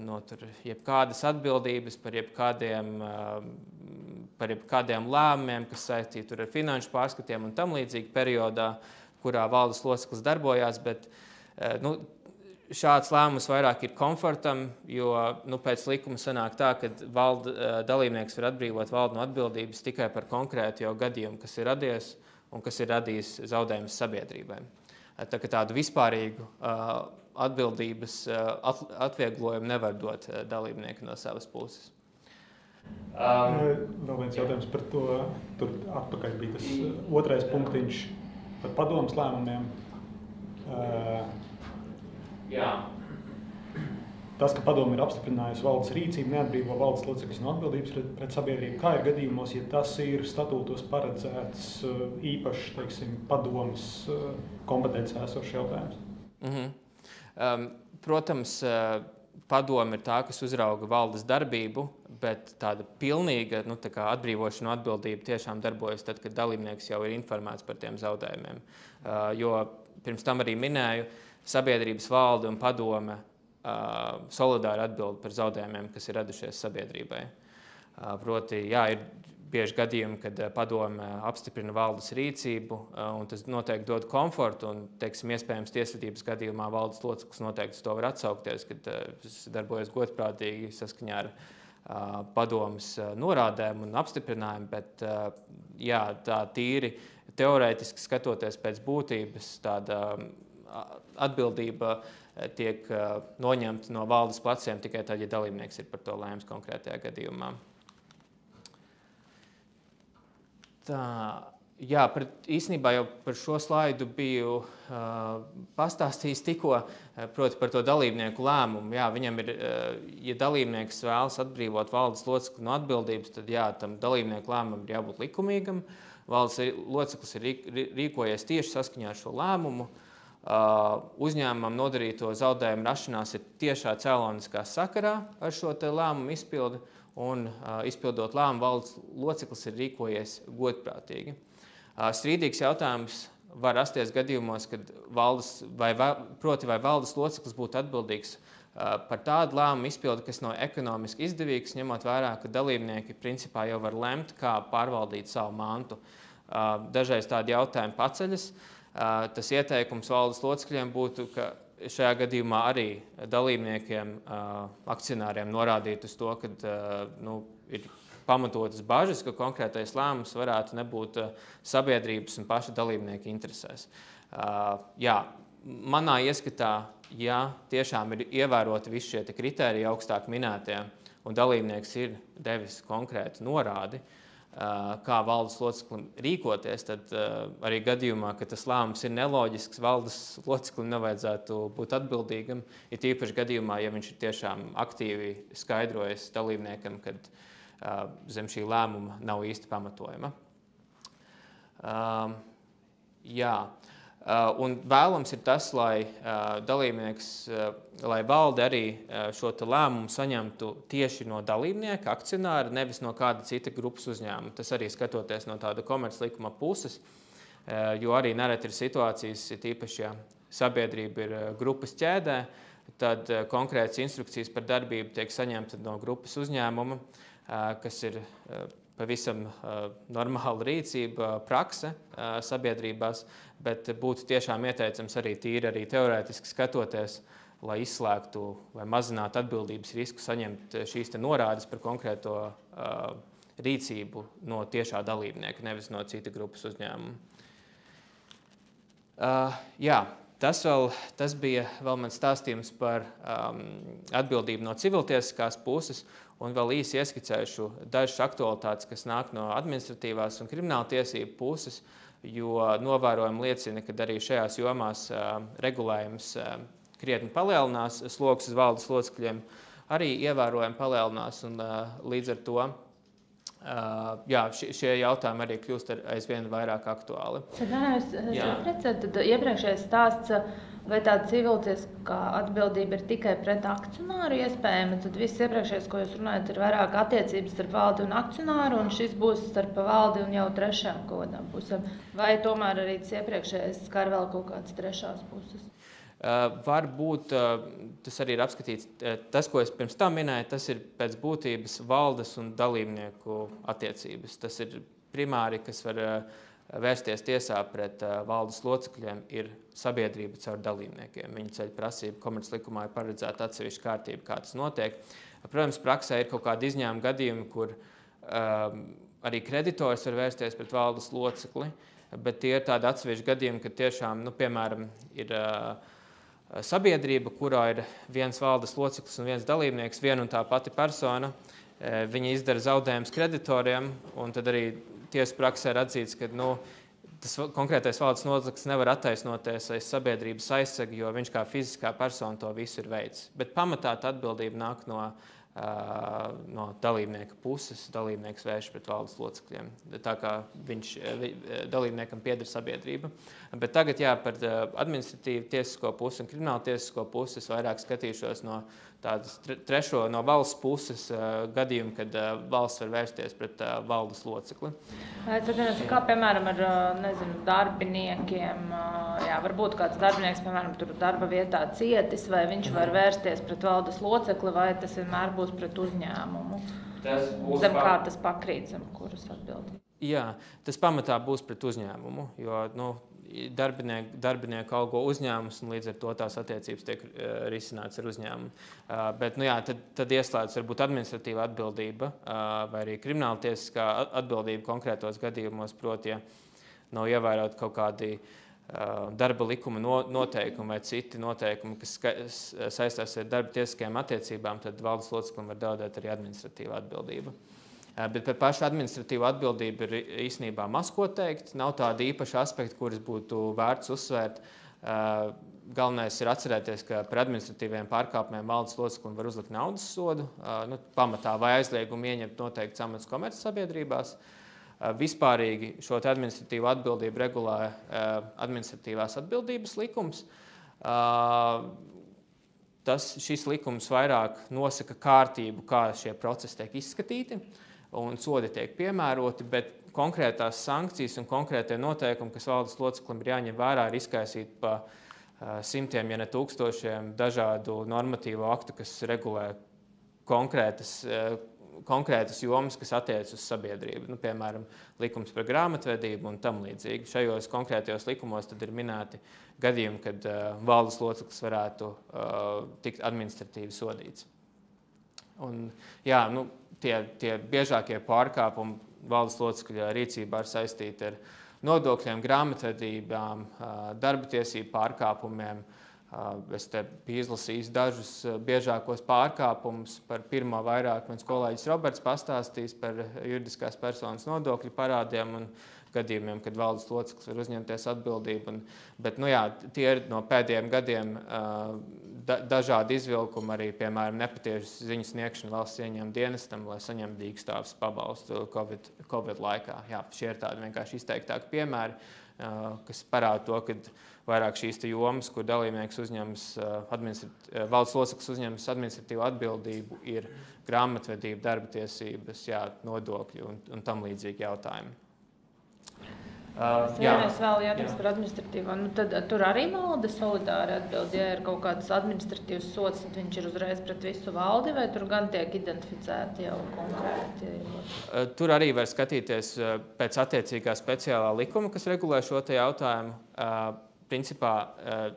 no jebkādas atbildības par jebkādiem lēmumiem, kas saistīti ar finanšu pārskatiem un tam līdzīgi periodā, kurā valdes loceklis darbojās, bet šāds lēmums vairāk ir komfortam, jo pēc likuma sanāk tā, ka dalībnieks var atbrīvot valdi no atbildības tikai par konkrētu jau gadījumu, kas ir radies un kas ir radījis zaudējumus sabiedrībai. Tā kā tādu vispārīgu atbildības atvieglojumu nevar dot dalībnieki no savas puses. Vēl viens jautājums par to, tur atpakaļ bija tas otrais punktiņš par padomas lēmumiem. Jā. Tas, ka padome ir apstiprinājusi valdes rīcību, neatbrīvo valdes locekļus no atbildības pret sabiedrību. Kā ir gadījumos, ja tas ir statūtos paredzēts īpaši, teiksim, padomes kompetencē esošs jautājums? Protams, padome ir tā, kas uzrauga valdes darbību, bet tāda pilnīga atbrīvošana no atbildība tiešām darbojas tad, kad dalībnieks jau ir informēts par tiem zaudējumiem. Jo pirms tam arī minēju, sabiedrības valde un padome solidāri atbild par zaudējumiem, kas ir radušies sabiedrībai. Proti, ir bieži gadījumi, kad padome apstiprina valdes rīcību, un tas noteikti dod komfortu, un, iespējams, tiesvedības gadījumā valdes loceklis noteikti to var atsaukties, kad tas darbojas godprātīgi saskaņā ar padomes norādēm un apstiprinājumu, bet tā tīri teorētiski skatoties pēc būtības, tāda atbildība tiek noņemta no valdes pleciem tikai tad, ja dalībnieks ir par to lēms konkrētajā gadījumā. Īstenībā jau par šo slaidu biju pastāstījis tikko, proti par to dalībnieku lēmumu. Viņam ir, ja dalībnieks vēlas atbrīvot valdes locekli no atbildības, tad tam dalībnieku lēmumam ir jābūt likumīgam. Valdes loceklis ir rīkojies tieši saskaņā ar šo lēmumu. Uzņēmumam nodarīto zaudējumu rašanās ir tiešā cēloniskā sakarā ar šo lēmumu izpildi, un izpildot lēmumu valdes loceklis ir rīkojies godprātīgi. Strīdīgs jautājums var rasties gadījumos, kad vai valdes loceklis būtu atbildīgs par tādu lēmumu izpildi, kas nav ekonomiski izdevīgs, ņemot vērā, ka dalībnieki principā jau var lemt, kā pārvaldīt savu mantu. Dažreiz tādi jautājumi paceļas. Tas ieteikums valdes locekļiem būtu, ka šajā gadījumā arī dalībniekiem, akcionāriem norādīt uz to, ka ir pamatotas bažas, ka konkrētais lēmums varētu nebūt sabiedrības un paša dalībnieka interesēs. Manā ieskatā, tiešām ir ievēroti visi šie kritēriji augstāk minētie, un dalībnieks ir devis konkrētu norādi, kā valdes loceklim rīkoties, tad arī gadījumā, ka tas lēmums ir neloģisks, valdes loceklim nevajadzētu būt atbildīgam, ir tīpaši gadījumā, ja viņš ir tiešām aktīvi skaidrojis dalībniekam, kad zem šī lēmuma nav īsti pamatojama. Un vēlams ir tas, lai dalībnieks, lai valde arī šo lēmumu saņemtu tieši no dalībnieka, akcionāra, nevis no kāda cita grupas uzņēmuma. Tas arī skatoties no tāda komerclikuma puses, jo arī nereti ir situācijas, tīpaši, ja sabiedrība ir grupas ķēdē, tad konkrētas instrukcijas par darbību tiek saņemta no grupas uzņēmuma, kas ir pavisam normāla rīcība, prakse sabiedrībās, bet būtu tiešām ieteicams arī tīri teorētiski skatoties, lai izslēgtu vai mazinātu atbildības risku saņemt šīs norādes par konkrēto rīcību no tiešā dalībnieka, nevis no cita grupas uzņēmuma. Tas bija vēl mans stāstījums par atbildību no civiltiesiskās puses, un vēl īsi ieskicēšu dažas aktualitātes, kas nāk no administratīvās un krimināla tiesību puses, jo novērojumi liecina, ka arī šajās jomās regulējums krietni palielinās, sloks uz valdes locekļiem arī ievērojami palielinās, un līdz ar to šie jautājumi arī kļūst aizvien vairāk aktuāli. Tad iepriekšējais stāsts, vai tāda civiltieskā atbildība ir tikai pret akcionāru iespējama, tad viss iepriekšējais, ko jūs runājat, ir vairāk attiecības starp valdi un akcionāru, un šis būs starp valdi un jau trešajām kaut kādām pusēm. Vai tomēr arī tas iepriekšējais skar vēl kaut kādas trešās puses? Varbūt tas arī ir apskatīts. Tas, ko es pirms tam minēju, tas ir pēc būtības valdes un dalībnieku attiecības. Tas ir primāri, kas var vērsties tiesā pret valdes locekļiem, ir sabiedrība caur dalībniekiem. Viņa ceļ prasību komerclikumā ir paredzēta atsevišķa kārtība, kā tas notiek. Protams, praksē ir kaut kādi izņēmumi gadījumi, kur arī kreditors var vērsties pret valdes locekli, bet tie ir tādi atsevišķi gadījumi, kad tiešām, piemēram, ir sabiedrība, kurā ir viens valdes loceklis un viens dalībnieks, viena un tā pati persona. Viņi izdara zaudējumus kreditoriem, un tad arī tiesas praksē ir atzīts, ka tas konkrētais valdes loceklis nevar attaisnoties aiz sabiedrības aizsegu, jo viņš kā fiziskā persona to visu ir veicis. Bet pamatā tā atbildība nāk no dalībnieka puses, dalībnieks vērš pret valdes locekļiem, tā kā dalībniekam pieder sabiedrība. Bet tagad par administratīvu tiesisko pusi un kriminālu tiesisko pusi es vairāk skatīšos no tādas trešo, no valsts puses gadījumu, kad valsts var vērsties pret valdes locekli. Kā piemēram ar darbiniekiem, varbūt kāds darbinieks, piemēram, tur darba vietā cietis, vai viņš var vērsties pret valdes locekli, vai tas vienmēr būs pret uzņēmumu? Zem kā tas pakrīt, zem kuras atbildība? Jā, tas pamatā būs pret uzņēmumu, jo darbinieku algo uzņēmums, un līdz ar to tās attiecības tiek risināts ar uzņēmumu. Bet tad ieslēdz varbūt administratīva atbildība vai arī krimināltiesiskā atbildība konkrētos gadījumos, proti, ja nav ievērot kaut kādi darba likuma noteikumi vai citi noteikumi, kas saistās ar darba tiesiskajām attiecībām, tad valdes loceklim var draudēt arī administratīva atbildība. Bet par pašu administratīvu atbildību ir īstenībā maz ko teikt. Nav tāda īpaša aspekta, kuras būtu vērts uzsvērt. Galvenais ir atcerēties, ka par administratīviem pārkāpumiem valdes loceklim var uzlikt naudas sodu, pamatā vai aizliegumu ieņemt noteikts amats komercsabiedrībās. Vispārīgi šo administratīvo atbildību regulē administratīvās atbildības likums. Šis likums vairāk nosaka kārtību, kā šie procesi tiek izskatīti, un sodi tiek piemēroti, bet konkrētās sankcijas un konkrētie noteikumi, kas valdes loceklim ir jāņem vērā, ir izkaisīti pa simtiem, ja ne tūkstošiem dažādu normatīvo aktu, kas regulē konkrētas jomas, kas attiecas uz sabiedrību. Piemēram, likums par grāmatvedību un tam līdzīgi. Šajos konkrētajos likumos tad ir minēti gadījumi, kad valdes loceklis varētu tikt administratīvi sodīts. Un, tie biežākie pārkāpumi valdes locekļa rīcībā ir saistīti ar nodokļiem, grāmatvedībām, darba tiesību pārkāpumiem. Es te biju izlasījis dažus biežākos pārkāpumus. Par pirmo vairāk mans kolēģis Roberts pastāstīs par juridiskās personas nodokļu parādiem un gadījumiem, kad valdes loceklis var uzņemties atbildību. Bet tie ir no pēdējiem gadiem dažādi izvilkumi, arī, piemēram, nepatiesu ziņu sniegšana valsts ieņēmuma dienestam, lai saņemtu dīkstāves pabalstu Covid laikā. Šie ir tādi vienkārši izteiktāki piemēri, kas parāda to, ka vairāk šīs jomas, kur dalībnieks uzņemas valdes loceklis uzņemas administratīvu atbildību, ir grāmatvedība, darba tiesības, nodokļi un tam līdzīgi jautājumi. Es vēl jautājums par administratīvo. Tad tur arī valde solidāri atbild, ja ir kaut kāds administratīvs sods, tad viņš ir uzreiz pret visu valdi, vai tur gan tiek identificēti jau konkrēti? Tur arī var skatīties pēc attiecīgā speciālā likuma, kas regulē šo te jautājumu. Principā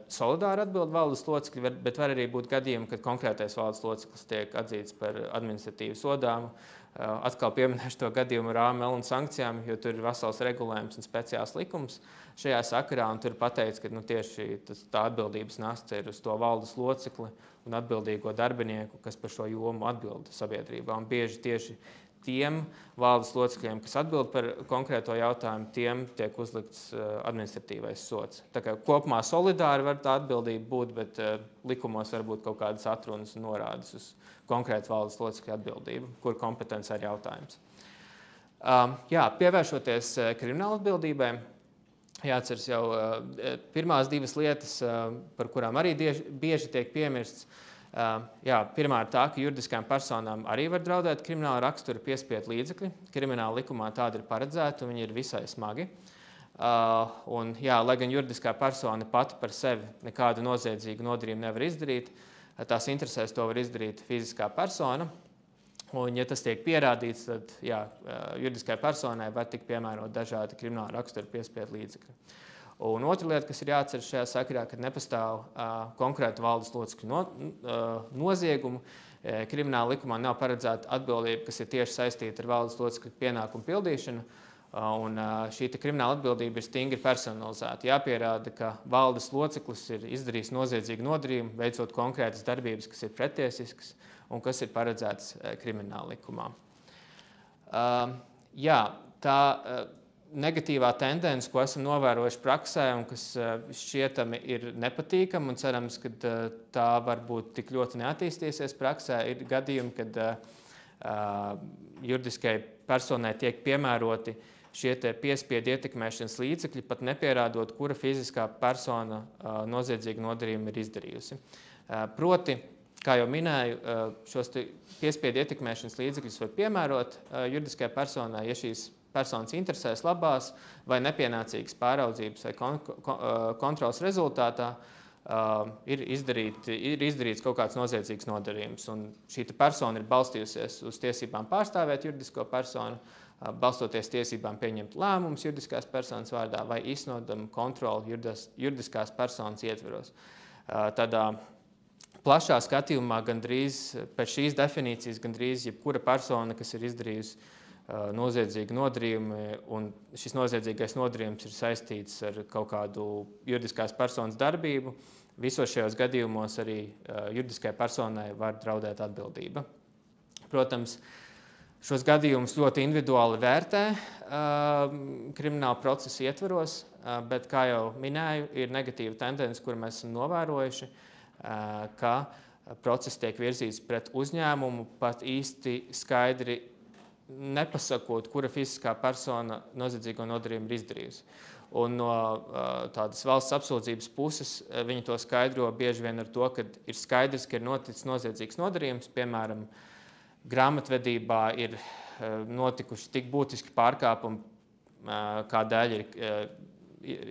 solidāri atbild valdes locekļi, bet var arī būt gadījumi, kad konkrētais valdes loceklis tiek atzīts par administratīvu sodāmu. Atkal pieminēšu to gadījumu ar AML un sankcijām, jo tur ir vesels regulējums un speciāls likums šajā sakarā, un tur pateic, ka tieši tā atbildības nasta ir uz to valdes locekli un atbildīgo darbinieku, kas par šo jomu atbild sabiedrībā. Un bieži tieši tiem valdes locekļiem, kas atbild par konkrēto jautājumu, tiem tiek uzlikts administratīvais sods. Tā kā kopumā solidāri var tā atbildība būt, bet likumos var būt kaut kādas atrunas un norādes uz konkrētu valdes locekļu atbildību, kur kompetence ir jautājums. Pievēršoties krimināla atbildībai, jāatceras jau pirmās divas lietas, par kurām arī bieži tiek piemirsts. Pirmā ir tā, ka juridiskām personām arī var draudēt krimināla rakstura piespiedu līdzekļi. Krimināla likumā tāda ir paredzēta, un viņi ir visai smagi. Lai gan juridiskā persona pati par sevi nekādu noziedzīgu nodarījumu nevar izdarīt, tās interesēs to var izdarīt fiziskā persona. Un, ja tas tiek pierādīts, tad juridiskai personai var tikt piemērot dažādi krimināla rakstura piespiedu līdzekļi. Un otra lieta, kas ir jāatcer šajā sakarā, kad nepastāv konkrētu valdes locekļu noziegumu, krimināla likumā nav paredzēta atbildība, kas ir tieši saistīta ar valdes locekļu pienākumu pildīšanu. Un šī krimināla atbildība ir stingri personalizēta. Jāpierāda, ka valdes loceklis ir izdarījis noziedzīgu nodarījumu, veicot konkrētas darbības, kas ir pretiesiskas un kas ir paredzētas krimināla likumā. Tā negatīvā tendence, ko esam novērojuši praksē un kas šķietami ir nepatīkama un cerams, ka tā varbūt tik ļoti neattīstīsies praksē, ir gadījumi, kad juridiskai personai tiek piemēroti šie piespiedu ietekmēšanas līdzekļi, pat nepierādot, kura fiziskā persona noziedzīgu nodarījumu ir izdarījusi. Proti, kā jau minēju, šos piespiedu ietekmēšanas līdzekļus var piemērot juridiskai personai, ja šīs personas interesēs labās vai nepienācīgas pāraudzības vai kontrolas rezultātā ir izdarīts kaut kāds noziedzīgs nodarījums. Un šī persona ir balstījusies uz tiesībām pārstāvēt juridisko personu, balstoties tiesībām pieņemt lēmumus juridiskās personas vārdā vai iznodam kontroli juridiskās personas ietveros. Tādā plašā skatījumā gandrīz pēc šīs definīcijas gandrīz jebkura persona, kas ir izdarījusi noziedzīgu nodarījumu, un šis noziedzīgais nodarījums ir saistīts ar kaut kādu juridiskās personas darbību, visos šajos gadījumos arī juridiskai personai var draudēt atbildība. Protams, šos gadījumus ļoti individuāli vērtē krimināla procesa ietveros, bet, kā jau minēju, ir negatīva tendence, kuru mēs esam novērojuši, ka process tiek virzīts pret uzņēmumu, pat īsti skaidri nepasakot, kura fiziskā persona noziedzīgo nodarījumu ir izdarījusi. Un no tādas valsts apsūdzības puses viņi to skaidro bieži vien ar to, ka ir skaidrs, ka ir noticis noziedzīgs nodarījums, piemēram, grāmatvedībā ir notikuši tik būtiski pārkāpumi, kādēļ ir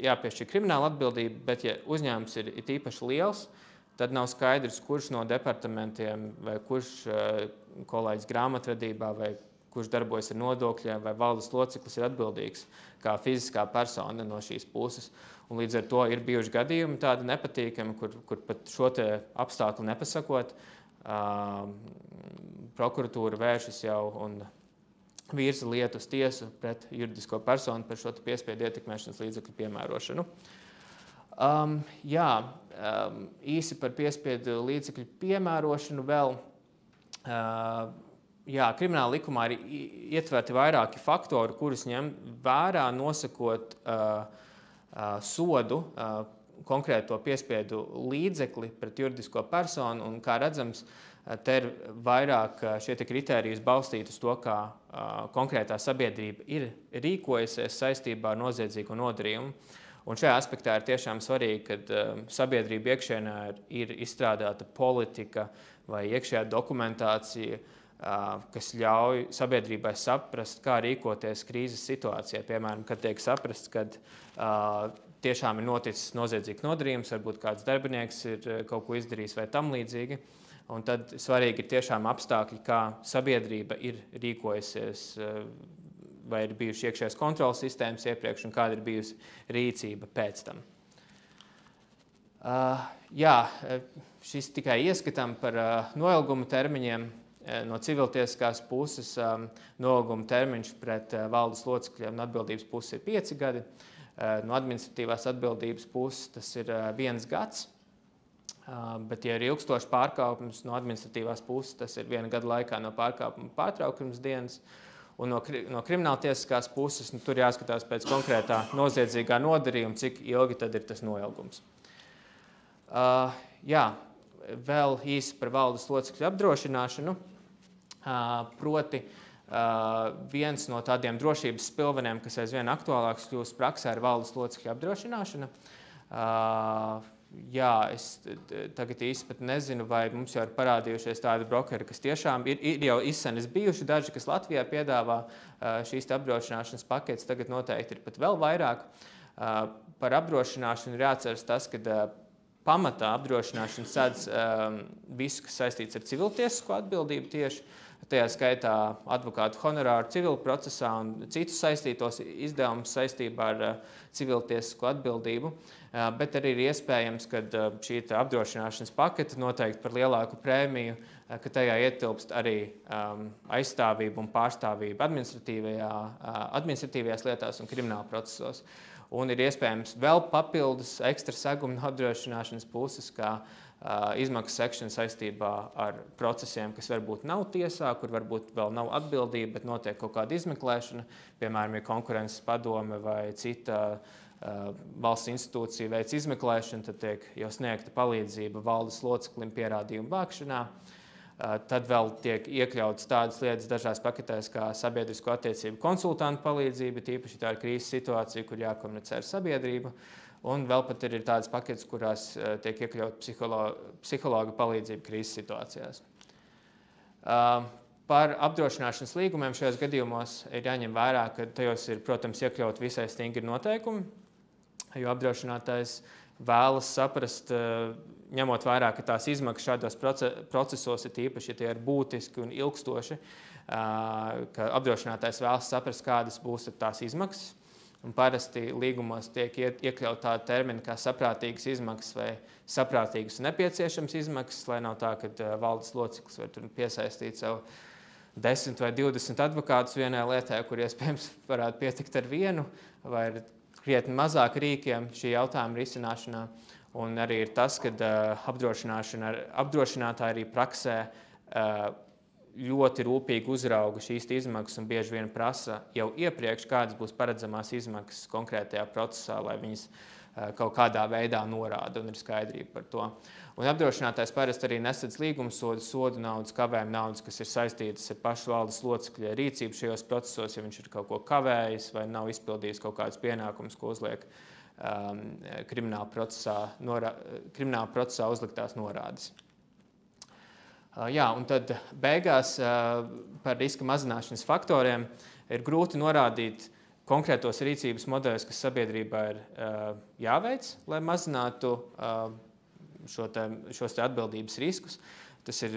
jāpiešķir krimināla atbildība, bet ja uzņēmums ir īpaši liels, tad nav skaidrs, kurš no departamentiem vai kurš kolēģis grāmatvedībā vai kurš darbojas ar nodokļiem vai valdes loceklis ir atbildīgs kā fiziskā persona no šīs puses. Un līdz ar to ir bijuši gadījumi tādi nepatīkami, kur pat šo te apstākļu nepasakot, prokuratūra vēršas jau un virza lietu uz tiesu pret juridisko personu par šo piespiedu ietekmēšanas līdzekļu piemērošanu. Īsi par piespiedu līdzekļu piemērošanu vēl. Krimināla likumā ir ietverti vairāki faktori, kurus ņem vērā, nosakot sodu konkrēto piespiedu līdzekli pret juridisko personu. Un, kā redzams, te ir vairāk šie kritēriji balstīti uz to, kā konkrētā sabiedrība ir rīkojusies saistībā ar noziedzīgo nodarījumu. Un šajā aspektā ir tiešām svarīgi, kad sabiedrība iekšienē ir izstrādāta politika vai iekšējā dokumentācija, kas ļauj sabiedrībai saprast, kā rīkoties krīzes situācijā. Piemēram, kad tiek saprasts, ka tiešām ir noticis noziedzīgs nodarījums, varbūt kāds darbinieks ir kaut ko izdarījis vai tam līdzīgi. Un tad svarīgi ir tiešām apstākļi, kā sabiedrība ir rīkojusies, vai ir bijušas iekšējās kontrolas sistēmas iepriekš un kāda ir bijusi rīcība pēc tam. Šis tikai ieskatam par noilguma termiņiem. No civiltiesiskās puses noilguma termiņš pret valdes locekļiem un atbildības puses ir 5 gadi. No administratīvās atbildības puses tas ir 1 gads. Bet, ja ir ilgstošs pārkāpums no administratīvās puses, tas ir 1 gada laikā no pārkāpuma pārtraukums dienas. Un no krimināltiesiskās puses tur jāskatās pēc konkrētā noziedzīgā nodarījuma, cik ilgi tad ir tas noilgums. Vēl īsi par valdes locekļu apdrošināšanu. Proti, viens no tādiem drošības spilveniem, kas aizvien aktuālāks kļūst praksē, ir valdes locekļu apdrošināšana. Es tagad īsti pat nezinu, vai mums jau ir parādījušies tādi brokeri, kas tiešām ir jau izsenis bijuši daži, kas Latvijā piedāvā šīs apdrošināšanas paketes, tagad noteikti ir pat vēl vairāk. Par apdrošināšanu ir jāatceras tas, ka pamatā apdrošināšana sēdz visu, kas saistīts ar civiltiesisko atbildību tieši, tajā skaitā advokātu honorāru civil procesā un citus saistītos izdevumus saistībā ar civiltiesisko atbildību, bet arī ir iespējams, ka šī apdrošināšanas pakete noteikti par lielāku prēmiju, ka tajā ietilpst arī aizstāvība un pārstāvība administratīvajās lietās un krimināla procesos. Un ir iespējams vēl papildus ekstra segumi no apdrošināšanas puses, kā izmaksu sekšana saistībā ar procesiem, kas varbūt nav tiesā, kur varbūt vēl nav atbildība, bet notiek kaut kāda izmeklēšana, piemēram, ir konkurences padome vai cita valsts institūcija veic izmeklēšanu, tad tiek jau sniegta palīdzība valdes loceklim pierādījumu vākšanā. Tad vēl tiek iekļautas tādas lietas dažās paketēs kā sabiedrisko attiecību konsultantu palīdzība, tīpaši tā ir krīzes situācija, kur jākomunicē ar sabiedrību. Un vēl pat ir tādas paketes, kurās tiek iekļauta psihologa palīdzība krīzes situācijās. Par apdrošināšanas līgumiem šajos gadījumos ir jāņem vērā, ka tajos ir, protams, iekļaut visai stingri noteikumi, jo apdrošinātājs vēlas saprast, ņemot vērā, ka tās izmaksas šādos procesos ir tīpaši, ja tie ir būtiski un ilgstoši, ka apdrošinātājs vēlas saprast, kādas būs tās izmaksas. Un parasti līgumos tiek iekļaut tāda termina kā saprātīgas izmaksas vai saprātīgas un nepieciešamas izmaksas, lai nav tā, ka valdes loceklis var tur piesaistīt sev 10 vai 20 advokātus vienai lietai, kur iespējams varētu pietikt ar vienu, vai ar krietni mazāk rīkiem šī jautājuma risināšanā. Un arī ir tas, ka apdrošinātāji arī praksē ļoti rūpīgi uzrauga šīs izmaksas un bieži vien prasa jau iepriekš, kādas būs paredzamās izmaksas konkrētajā procesā, lai viņas kaut kādā veidā norāda un ir skaidrība par to. Un apdrošinātājs parasti arī nesedz līgumsodu naudas, kavējuma naudas, kas ir saistītas ar pašu valdes locekļa rīcību šajos procesos, ja viņš ir kaut ko kavējis vai nav izpildījis kaut kādus pienākumus, ko uzliek krimināla procesā uzliktās norādes. Jā, un tad beigās par riska mazināšanas faktoriem ir grūti norādīt konkrētos rīcības modeļus, kas sabiedrībā ir jāveic, lai mazinātu šos atbildības riskus. Tas ir,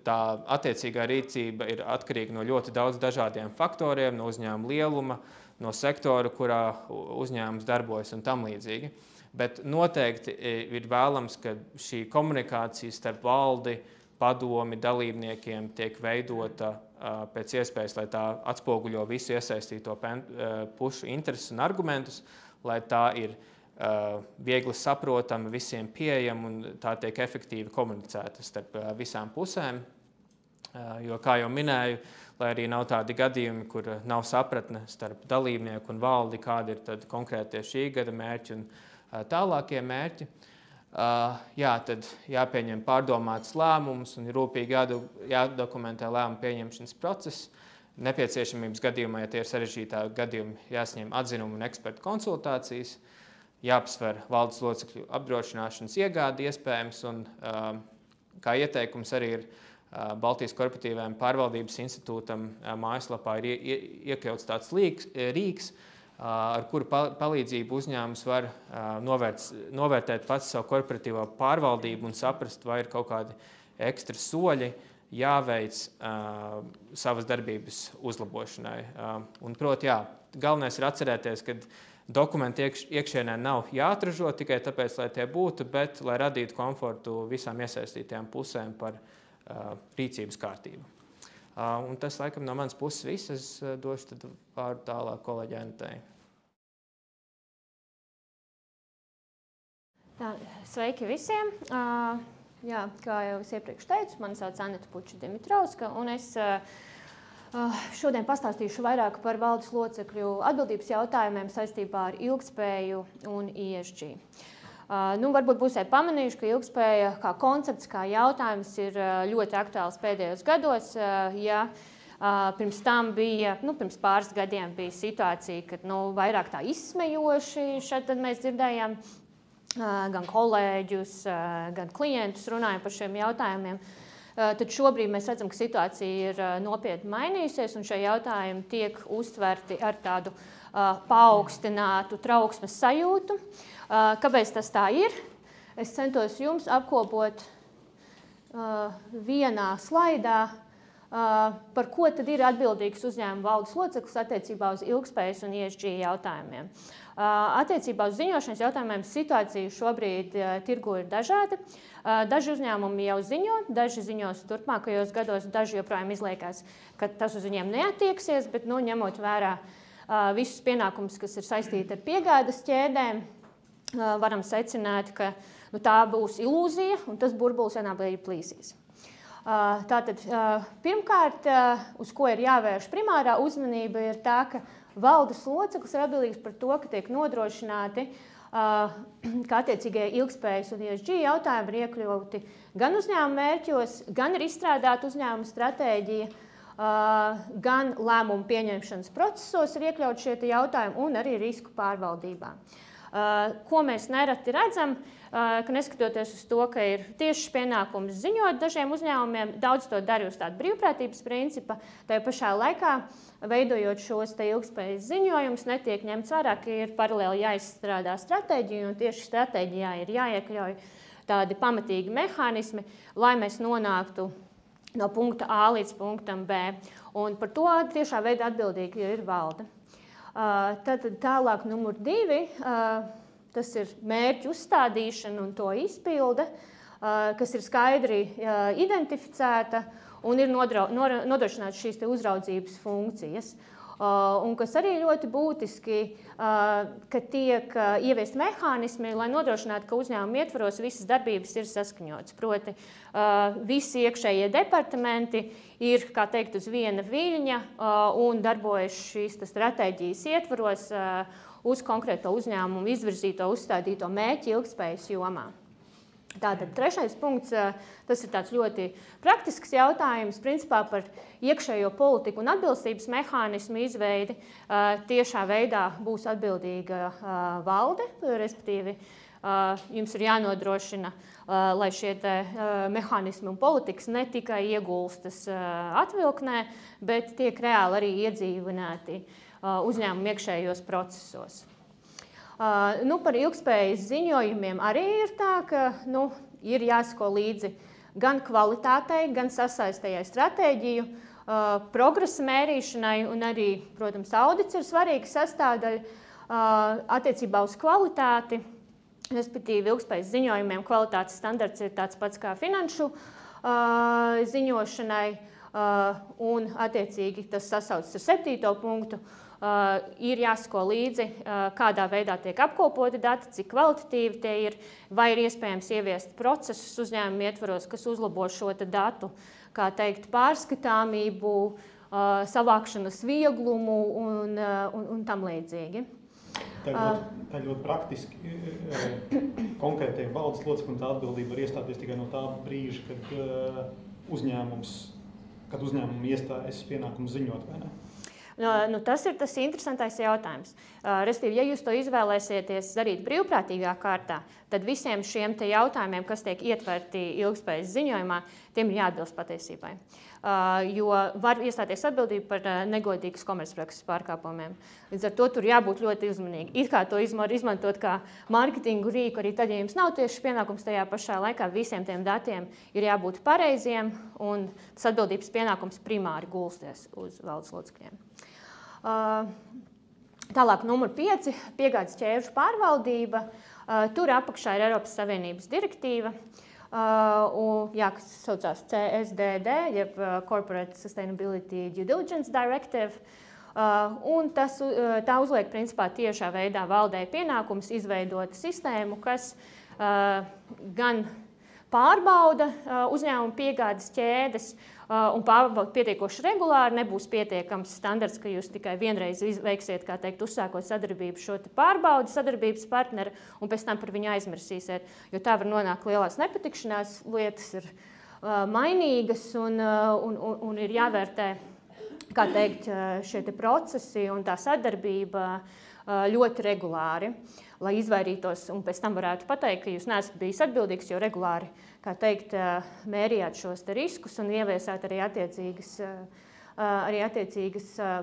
tā attiecīgā rīcība ir atkarīga no ļoti daudz dažādiem faktoriem, no uzņēmuma lieluma, no sektora, kurā uzņēmums darbojas un tam līdzīgi. Bet noteikti ir vēlams, ka šī komunikācija starp valdi, padomi, dalībniekiem tiek veidota pēc iespējas, lai tā atspoguļo visu iesaistīto pušu intereses un argumentus, lai tā ir viegli saprotama, visiem pieejama un tā tiek efektīvi komunicēta starp visām pusēm. Jo, kā jau minēju, lai arī nav tādi gadījumi, kur nav sapratne starp dalībnieku un valdi, kādi ir tad konkrētie šī gada mērķi un tālākie mērķi. Jā, tad jāpieņem pārdomāts lēmums un rūpīgi jādokumentē lēmumu pieņemšanas process. Nepieciešamības gadījumā, ja tie ir sarežģītāki gadījumi, jāsņem atzinumu un ekspertu konsultācijas, jāapsver valdes locekļu apdrošināšanas iegādi iespējams un kā ieteikums arī ir Baltijas korporatīvajam pārvaldības institūtam mājaslapā ir iekļauts tāds rīks, ar kuru palīdzību uzņēmums var novērtēt pats savu korporatīvo pārvaldību un saprast, vai ir kaut kādi ekstra soļi jāveic savas darbības uzlabošanai. Un, proti, jā, galvenais ir atcerēties, ka dokumenti iekšienē nav jāatražo tikai tāpēc, lai tie būtu, bet lai radītu komfortu visām iesaistītajām pusēm par rīcības kārtību. Un tas, laikam, no manas puses viss. Es došu tad vārdu tālāk kolēģei Anitai. Sveiki visiem! Jā, kā jau es iepriekš teicu, mani sauc Anita Puča-Dimitrovska, un es šodien pastāstīšu vairāk par valdes locekļu atbildības jautājumiem saistībā ar ilgtspēju un ESG. Varbūt būsiet pamanījuši, ka ilgtspēja kā koncepts, kā jautājums ir ļoti aktuāls pēdējos gados. Ja pirms tam bija, pirms pāris gadiem bija situācija, kad vairāk tā izsmejoši šeit tad mēs dzirdējām gan kolēģus, gan klientus runājam par šiem jautājumiem. Tad šobrīd mēs redzam, ka situācija ir nopietni mainījusies un šie jautājumi tiek uztverti ar tādu paaugstinātu trauksmes sajūtu. Kāpēc tas tā ir? Es centos jums apkopot vienā slaidā, par ko tad ir atbildīgs uzņēmuma valdes loceklis attiecībā uz ilgspējas un ESG jautājumiem. Attiecībā uz ziņošanas jautājumiem situācija šobrīd tirgu ir dažāda. Daži uzņēmumi jau ziņo, daži ziņos turpmākajos gados, daži joprojām izliekās, ka tas uz viņiem neatieksies, bet ņemot vērā visus pienākumus, kas ir saistīti ar piegādes ķēdēm, varam secināt, ka tā būs ilūzija un tas burbulis vienā brīdī plīsīs. Tātad, pirmkārt, uz ko ir jāvērš primārā uzmanība, ir tā, ka valdes loceklis ir atbildīgs par to, ka tiek nodrošināti, ka attiecīgie ilgspējas un ESG jautājumi ir iekļauti gan uzņēmuma mērķos, gan ir izstrādāta uzņēmuma stratēģija, gan lēmumu pieņemšanas procesos ir iekļauti šie jautājumi un arī risku pārvaldībā. Ko mēs nereti redzam, ka neskatoties uz to, ka ir tieši pienākums ziņot dažiem uzņēmumiem, daudz to dara uz tādu brīvprātības principa, tajā pašā laikā, veidojot šos ilgspējas ziņojumus, netiek ņemts vērā, ka ir paralēli jāizstrādā stratēģija, un tieši stratēģijā ir jāiekļauj tādi pamatīgi mehānismi, lai mēs nonāktu no punkta A līdz punktam B. Un par to tiešā veidā atbildīgi ir valde. Tad tālāk numur 2, tas ir mērķu uzstādīšana un to izpilde, kas ir skaidri identificēta un ir nodrošināts šīs uzraudzības funkcijas. Un kas arī ļoti būtiski, ka tiek ieviest mehānismi, lai nodrošinātu, ka uzņēmuma ietvaros visas darbības ir saskaņotas. Proti, visi iekšējie departamenti ir, kā teikt, uz viena viļņa un darbojas šīs stratēģijas ietvaros uz konkrēto uzņēmumu izvirzīto uzstādīto mērķi ilgspējas jomā. Tātad trešais punkts, tas ir tāds ļoti praktisks jautājums, principā par iekšējo politiku un atbilstības mehānismu izveidi. Tiešā veidā būs atbildīga valde, respektīvi jums ir jānodrošina, lai šie mehānismi un politikas ne tikai iegulstas atvilknē, bet tiek reāli arī iedzīvināti uzņēmumu iekšējos procesos. Par ilgspējas ziņojumiem arī ir tā, ka ir jāsako līdzi gan kvalitātei, gan sasaistējai stratēģiju, progresa mērīšanai un arī, protams, audits ir svarīga sastāvdaļa attiecībā uz kvalitāti. Respektīvi, ilgspējas ziņojumiem kvalitātes standarts ir tāds pats kā finanšu ziņošanai un attiecīgi tas sasaucas ar 7. punktu. Ir jāsako līdzi, kādā veidā tiek apkopoti dati, cik kvalitatīvi tie ir, vai ir iespējams ieviest procesus uzņēmuma ietvaros, kas uzlabo šo datu, kā teikt, pārskatāmību, savākšanas vieglumu un tam līdzīgi. Tā ļoti praktiski konkrētiem valdes locekļiem tā atbildība var iestāties tikai no tā brīža, kad uzņēmuma iestājas pienākumu ziņot, vai ne? Tas ir tas interesantais jautājums. Respektīvi, ja jūs to izvēlēsieties darīt brīvprātīgā kārtā, tad visiem šiem jautājumiem, kas tiek ietverti ilgspējas ziņojumā, tiem ir jāatbilst patiesībai. Jo var iestāties atbildība par negodīgas komercprakses pārkāpumiem. Līdz ar to tur jābūt ļoti uzmanīgi. It kā to izmantot kā mārketingu rīku, arī tad, ja jums nav tieši pienākums tajā pašā laikā, visiem tiem datiem ir jābūt pareiziem, un tas atbildības pienākums primāri gulsties uz valdes locekļiem. Tālāk, numur 5, piegādes ķēžu pārvaldība. Tur apakšā ir Eiropas Savienības direktīva, kas saucās CSDD, jeb Corporate Sustainability Due Diligence Directive. Un tā uzliek principā tiešā veidā valdei pienākums izveidot sistēmu, kas gan pārbauda uzņēmuma piegādes ķēdes un pārbauda pietiekoši regulāri, nebūs pietiekams standarts, ka jūs tikai vienreiz veiksiet, kā teikt, uzsākot sadarbību šo te sadarbības partneri un pēc tam par viņu aizmirsīsiet, jo tā var nonākt lielās nepatikšanās, lietas ir mainīgas un ir jāvērtē, kā teikt, šie te procesi un tā sadarbība ļoti regulāri, lai izvairītos un pēc tam varētu pateikt, ka jūs neesat bijis atbildīgs, jo regulāri, kā teikt, mērījāt šos te riskus un ieviesāt arī attiecīgas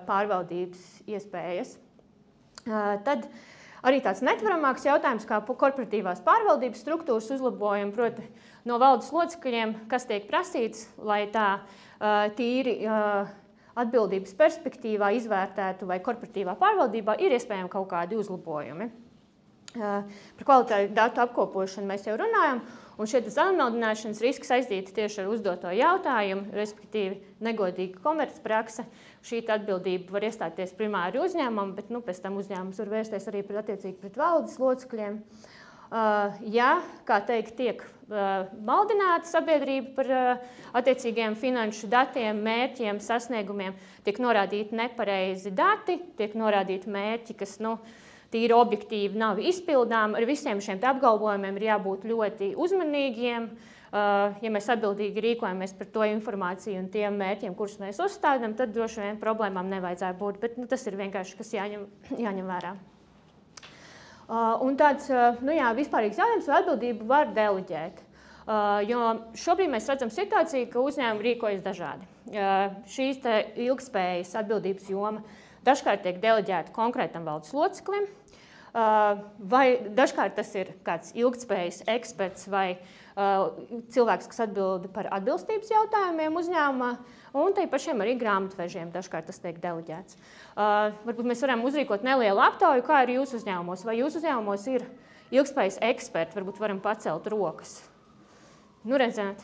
pārvaldības iespējas. Tad arī tāds netvaramāks jautājums, kā korporatīvās pārvaldības struktūras uzlabojumi, proti no valdes locekļiem, kas tiek prasīts, lai tā tīri atbildības perspektīvā izvērtētu, vai korporatīvā pārvaldībā ir iespējami kaut kādi uzlabojumi. Par kvalitāti datu apkopošanu mēs jau runājam, un šie zaļumildināšanas riski saistīti tieši ar uzdoto jautājumu, respektīvi negodīga komercprakse. Šī atbildība var iestāties primāri uzņēmumam, bet pēc tam uzņēmums var vērsties arī pret valdes locekļiem. Ja, kā teikt, tiek maldināta sabiedrība par attiecīgiem finanšu datiem, mērķiem, sasniegumiem, tiek norādīti nepareizi dati, tiek norādīti mērķi, kas tīri objektīvi nav izpildām. Ar visiem šiem apgalvojumiem ir jābūt ļoti uzmanīgiem. Ja mēs atbildīgi rīkojamies par to informāciju un tiem mērķiem, kurus mēs uzstādām, tad droši vien problēmām nevajadzētu būt. Bet tas ir vienkārši, kas jāņem vērā. Un tāds vispārīgs jautājums, vai atbildību var deleģēt. Jo šobrīd mēs redzam situāciju, ka uzņēmumi rīkojas dažādi. Šīs ilgspējas atbildības joma dažkārt tiek deleģēta konkrētam valdes loceklim, vai dažkārt tas ir kāds ilgtspējas eksperts vai cilvēks, kas atbild par atbilstības jautājumiem uzņēmumā, un tai pašiem arī grāmatvežiem dažkārt tas tiek deleģēts. Varbūt mēs varam uzrīkot nelielu aptauju, kā ir jūsu uzņēmumos. Vai jūsu uzņēmumos ir ilgtspējas eksperti, varbūt varam pacelt rokas. Redzēt,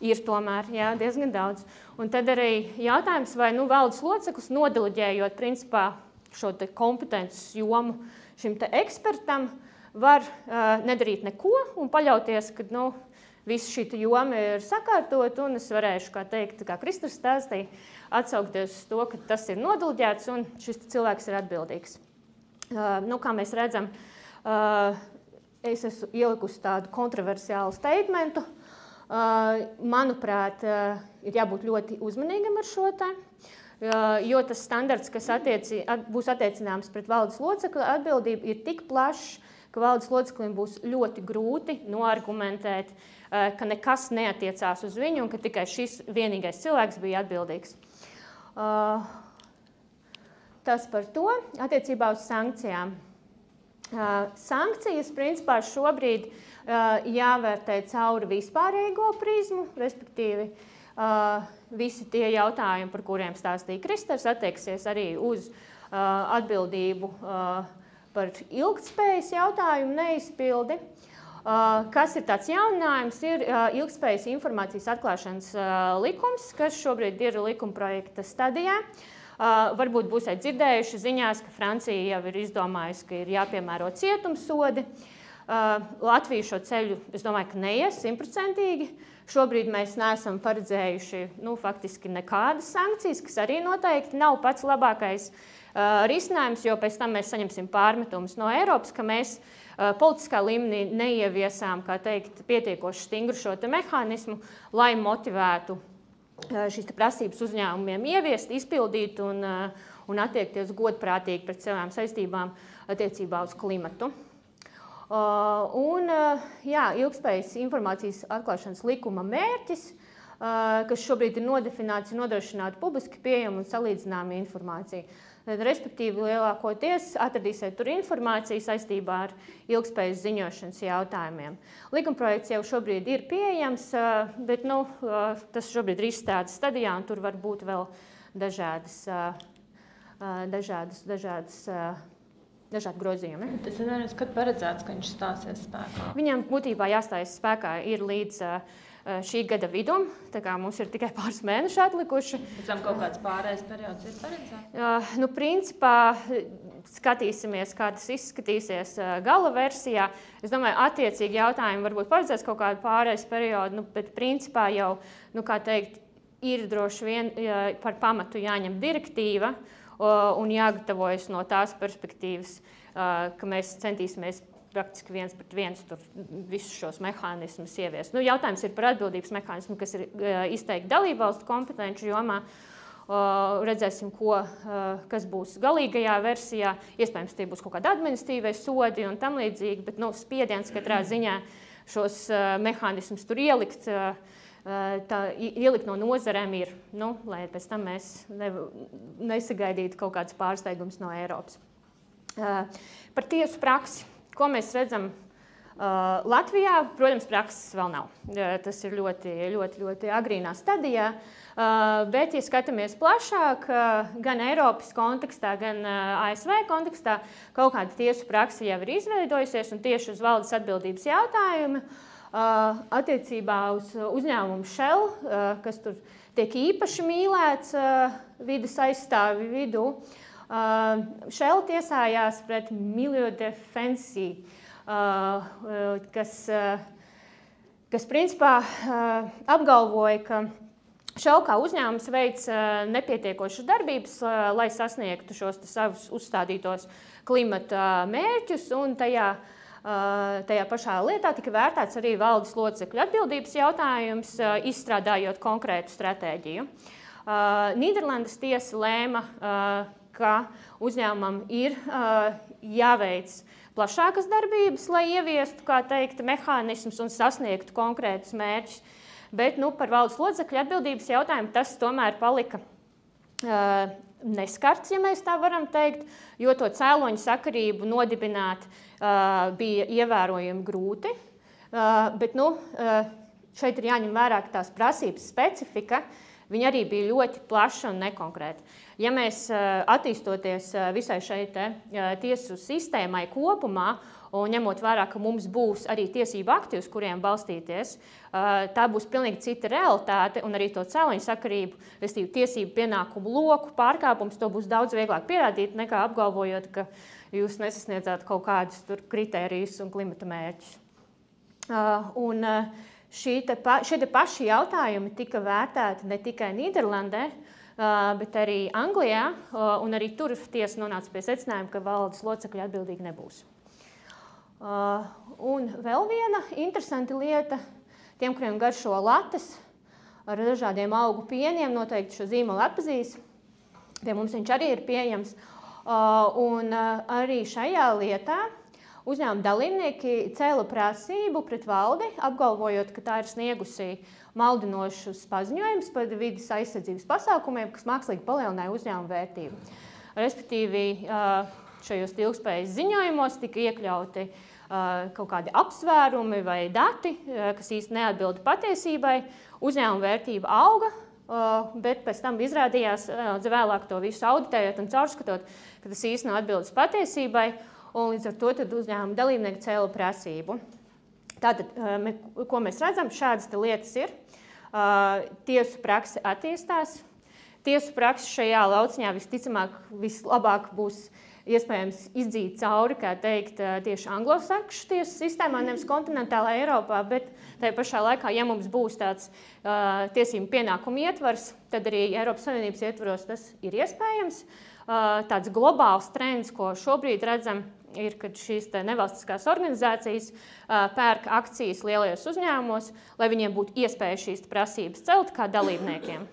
ir tomēr diezgan daudz. Un tad arī jautājums, vai valdes loceklis nodeleģējot principā šo kompetences jomu šim ekspertam, var nedarīt neko un paļauties, ka visa šī joma ir sakārtot, un es varēšu, kā Kristers stāstīja, atsaukties uz to, ka tas ir nodeleģēts un šis cilvēks ir atbildīgs. Kā mēs redzam, es esmu ielikusi tādu kontroversiālu statementu. Manuprāt, ir jābūt ļoti uzmanīgam ar šo te, jo tas standarts, kas būs attiecināms pret valdes locekļu atbildību, ir tik plašs, ka valdes loceklim būs ļoti grūti noargumentēt, ka nekas neatiecās uz viņu un ka tikai šis vienīgais cilvēks bija atbildīgs. Tas par to attiecībā uz sankcijām. Sankcijas principā šobrīd jāvērtē cauri vispārējo prizmu, respektīvi visi tie jautājumi, par kuriem stāstīja Kristers, attieksies arī uz atbildību par ilgtspējas jautājumu neizpildi. Kas ir tāds jauninājums, ir ilgtspējas informācijas atklāšanas likums, kas šobrīd ir likumprojekta stadijā. Varbūt būsiet dzirdējuši ziņās, ka Francija jau ir izdomājusi, ka ir jāpiemēro cietumsodi. Latvija šo ceļu, es domāju, ka neies 100%. Šobrīd mēs neesam paredzējuši faktiski nekādas sankcijas, kas arī noteikti nav pats labākais risinājums, jo pēc tam mēs saņemsim pārmetumus no Eiropas, ka mēs politiskā līmenī neieviesām, kā teikt, pietiekoši stingru šo mehānismu, lai motivētu šīs prasības uzņēmumiem ieviest, izpildīt un attiekties godprātīgi pret savām saistībām attiecībā uz klimatu. Ilgtspējas informācijas atklāšanas likuma mērķis, kas šobrīd ir nodefinēts, ir nodrošināt publiski pieejamu un salīdzināmu informāciju. Respektīvi, lielākoties atradīsiet tur informāciju saistībā ar ilgtspējas ziņošanas jautājumiem. Likumprojekts jau šobrīd ir pieejams, bet tas šobrīd ir izstrādes stadijā, un tur var būt vēl dažādi grozījumi. Tas ir nevis, kad paredzēts, ka viņš stāsies spēkā? Viņam būtībā jāstājas spēkā ir līdz šī gada vidum, tā kā mums ir tikai pāris mēneši atlikuši. Pēc tam kaut kāds pārējais periods ir paredzēts? Principā skatīsimies, kā tas izskatīsies gala versijā. Es domāju, attiecīgi jautājumi varbūt paredzēs kaut kādu pārējais periodu, bet principā jau, kā teikt, ir droši vien par pamatu jāņem direktīva un jāgatavojas no tās perspektīvas, ka mēs centīsimies praktiski viens pret viens tur visus šos mehānismus ieviest. Jautājums ir par atbildības mehānismu, kas ir izteikti dalībvalstu kompetenci jomā. Redzēsim, kas būs galīgajā versijā. Iespējams, tie būs kaut kādi administratīvie sodi un tam līdzīgi, bet spiediens katrā ziņā šos mehānismus tur ielikt no nozarēm ir, lai pēc tam mēs nesagaidītu kaut kāds pārsteigums no Eiropas. Par tiesu praksi, ko mēs redzam Latvijā, protams, prakses vēl nav. Tas ir ļoti agrīnā stadijā, bet, ja skatāmies plašāk, gan Eiropas kontekstā, gan ASV kontekstā, kaut kāda tiesu praksa jau ir izveidojusies, un tieši uz valdes atbildības jautājumu attiecībā uz uzņēmumu Shell, kas tur tiek īpaši mīlēts vides aizstāvi vidū. Shell tiesājās pret Milieu Defense, kas principā apgalvoja, ka Shell kā uzņēmums veic nepietiekošas darbības, lai sasniegtu šos savus uzstādītos klimata mērķus, un tajā pašā lietā tika vērtēts arī valdes locekļu atbildības jautājums, izstrādājot konkrētu stratēģiju. Nīderlandes tiesa lēma, ka uzņēmumam ir jāveic plašākas darbības, lai ieviestu, kā teikt, mehānismus un sasniegtu konkrētus mērķus. Bet par valdes locekļu atbildības jautājumu tas tomēr palika neskarts, ja mēs tā varam teikt, jo to cēloņu sakarību nodibināt bija ievērojami grūti. Bet šeit ir jāņem vērā, ka tās prasības specifika, viņa arī bija ļoti plaša un nekonkrēta. Ja mēs attīstoties visai šai tiesu sistēmai kopumā, un ņemot vērā, ka mums būs arī tiesību akti, uz kuriem balstīties, tā būs pilnīgi cita realitāte, un arī to cēloņu sakarību, restīvi tiesību pienākumu loku pārkāpums, to būs daudz vieglāk pierādīt, nekā apgalvojot, ka jūs nesasniedzāt kaut kādus tur kritērijus un klimata mērķus. Un šie paši jautājumi tika vērtēti ne tikai Nīderlandē, bet arī Anglijā, un arī tur tiesa nonāca pie secinājuma, ka valdes locekļi atbildīgi nebūs. Un vēl viena interesanta lieta, tiem, kuriem garšo latas ar dažādiem augu pieniem, noteikti šo zīmolu atpazīs. Pie mums viņš arī ir pieejams. Un arī šajā lietā uzņēmuma dalībnieki cēla prasību pret valdi, apgalvojot, ka tā ir sniegusi maldinošus paziņojumus par vides aizsardzības pasākumiem, kas mākslīgi palielināja uzņēmuma vērtību. Respektīvi, šajos ilgspējas ziņojumos tika iekļauti kaut kādi apsvērumi vai dati, kas īsti neatbilda patiesībai. Uzņēmuma vērtība auga, bet pēc tam izrādījās, vēlāk to visu auditējot un caurskatot, ka tas īsti nav atbildes patiesībai, un līdz ar to tad uzņēmuma dalībnieki cēla prasību. Tātad, ko mēs redzam, šādas lietas ir. Tiesu prakse attīstās. Tiesu prakse šajā lauciņā visticamāk vislabāk būs iespējams izdzīt cauri, kā teikt, tieši anglosaksšu tiesu sistēmā, nevis kontinentālā Eiropā, bet tajā pašā laikā, ja mums būs tāds tiesību pienākumu ietvars, tad arī Eiropas Savienības ietvaros tas ir iespējams. Tāds globāls trends, ko šobrīd redzam, ir, kad šīs nevalstiskās organizācijas pērk akcijas lielajos uzņēmumos, lai viņiem būtu iespēja šīs prasības celt kā dalībniekiem.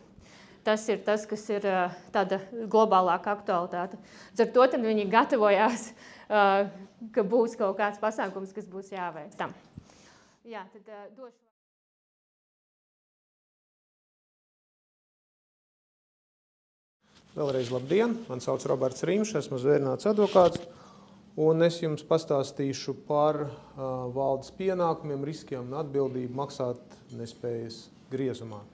Tas ir tas, kas ir tāda globālāka aktualitāte. Ar to tad viņi gatavojās, ka būs kaut kāds pasākums, kas būs jāveic tam. Jā, tad došu. Vēlreiz labdien, man sauc Roberts Rīmšs, esmu zvērināts advokāts, un es jums pastāstīšu par valdes pienākumiem, riskiem un atbildību maksāt nespējas griezumā.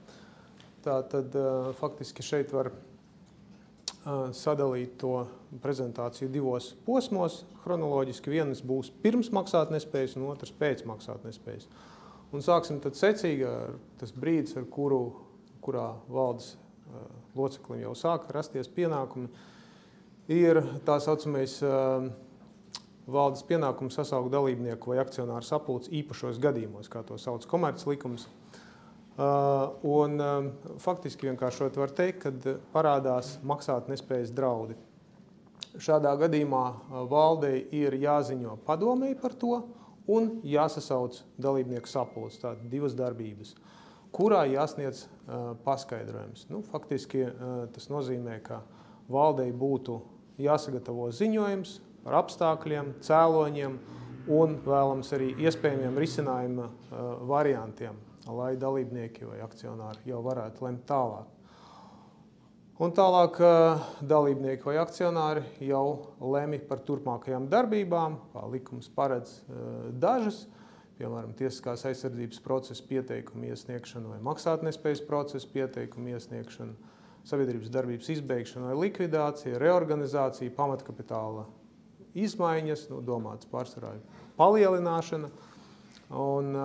Tātad faktiski šeit var sadalīt to prezentāciju divos posmos. Chronoloģiski vienas būs pirms maksāt nespējas un otrs pēc maksāt nespējas. Un sāksim tad secīgi ar tas brīdis, ar kurā valdes loceklim jau sāk rasties pienākumi, ir tā saucamais valdes pienākums sasaukt dalībnieku vai akcionāru sapulci īpašos gadījumos, kā to sauc komerclikums. Un faktiski vienkāršot var teikt, kad parādās maksāt nespējas draudi. Šādā gadījumā valdei ir jāziņo padomei par to un jāsasauc dalībnieku sapulci, tātad divas darbības, kurā jāsniedz paskaidrojums. Faktiski tas nozīmē, ka valdei būtu jāsagatavo ziņojums par apstākļiem, cēloņiem un vēlams arī iespējamiem risinājuma variantiem, lai dalībnieki vai akcionāri jau varētu lemt tālāk. Un tālāk dalībnieki vai akcionāri jau lemj par turpmākajām darbībām, kā likums paredz dažas, piemēram, tiesiskās aizsardzības procesa pieteikumu iesniegšanu vai maksātnespējas procesa pieteikumu iesniegšanu, sabiedrības darbības izbeigšana vai likvidācija, reorganizācija, pamatkapitāla izmaiņas, domāts pārsvarā palielināšana, un,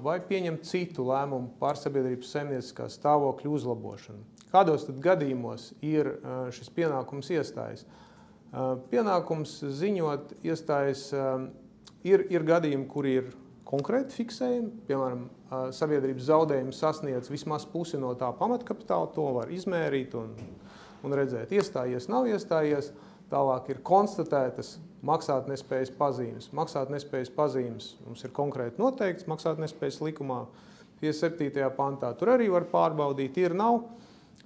vai pieņemt citu lēmumu par sabiedrības saimnieciskā stāvokļa uzlabošanu. Kādos tad gadījumos ir šis pienākums iestājas? Pienākums ziņot iestājas ir gadījumi, kur ir konkrēti fiksējumi, piemēram, sabiedrības zaudējumi sasniedz vismaz pusi no tā pamatkapitāla, to var izmērīt un redzēt, iestājies, nav iestājies. Tālāk ir konstatētas maksātnespējas pazīmes. Maksātnespējas pazīmes mums ir konkrēti noteikts maksātnespējas likumā 57. pantā. Tur arī var pārbaudīt, ir, nav.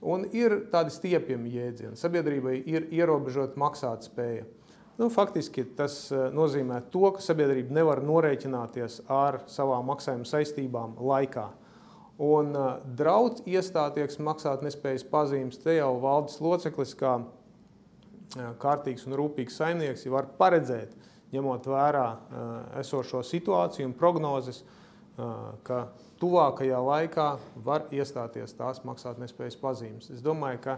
Un ir tādi stiepjami jēdzieni. Sabiedrībai ir ierobežot maksātspēja. Faktiski tas nozīmē to, ka sabiedrība nevar norēķināties ar savām maksājuma saistībām laikā. Un draudz iestāties maksātnespējas pazīmes, te jau valdes loceklis kā kārtīgs un rūpīgs saimnieks var paredzēt, ņemot vērā esošo situāciju un prognozes, ka tuvākajā laikā var iestāties tās maksātnespējas pazīmes. Es domāju, ka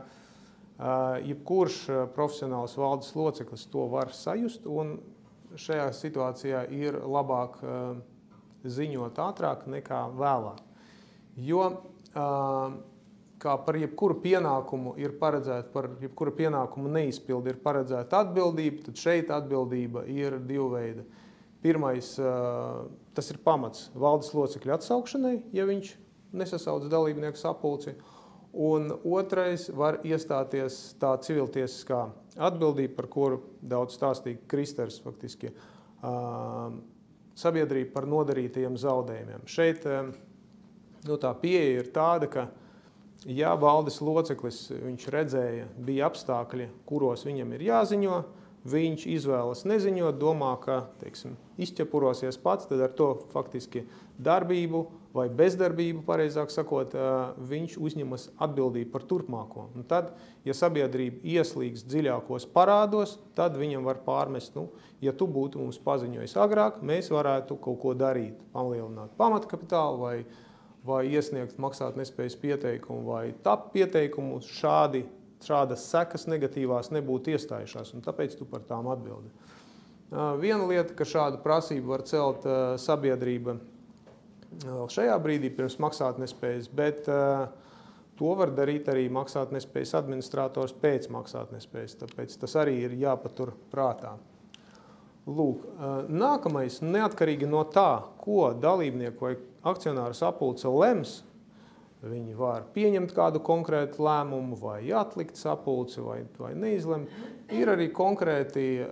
jebkurš profesionāls valdes loceklis to var sajust, un šajā situācijā ir labāk ziņot ātrāk nekā vēlāk. Jo kā par jebkuru pienākumu ir paredzēta, par jebkuru pienākumu neizpildi ir paredzēta atbildība, tad šeit atbildība ir divu veidu. Pirmais, tas ir pamats valdes locekļa atsaukšanai, ja viņš nesasauc dalībnieku sapulci. Un otrais var iestāties tā civiltiesiskā atbildība, par kuru daudz stāstīja Kristers, faktiski, sabiedrība par nodarītajiem zaudējumiem. Šeit tā pieeja ir tāda, ka ja valdes loceklis viņš redzēja, bija apstākļi, kuros viņam ir jāziņo, viņš izvēlas neziņot, domā, ka, izķepurosies pats, tad ar to faktiski darbību vai bezdarbību, pareizāk sakot, viņš uzņemas atbildību par turpmāko. Un tad, ja sabiedrība ieslīgs dziļākos parādos, tad viņam var pārmest, ja tu būtu mums paziņojis agrāk, mēs varētu kaut ko darīt, palielināt pamatkapitālu vai iesniegt maksātnespējas pieteikumu vai TAP pieteikumu, šādas sekas negatīvās nebūtu iestājušās, un tāpēc tu par tām atbildi. Viena lieta, ka šādu prasību var celt sabiedrība vēl šajā brīdī pirms maksātnespējas, bet to var darīt arī maksātnespējas administrators pēc maksātnespējas, tāpēc tas arī ir jāpatur prātā. Lūk, nākamais, neatkarīgi no tā, ko dalībnieku vai akcionāru sapulce lems, viņi var pieņemt kādu konkrētu lēmumu vai atlikt sapulci vai neizlemt. Ir arī konkrēti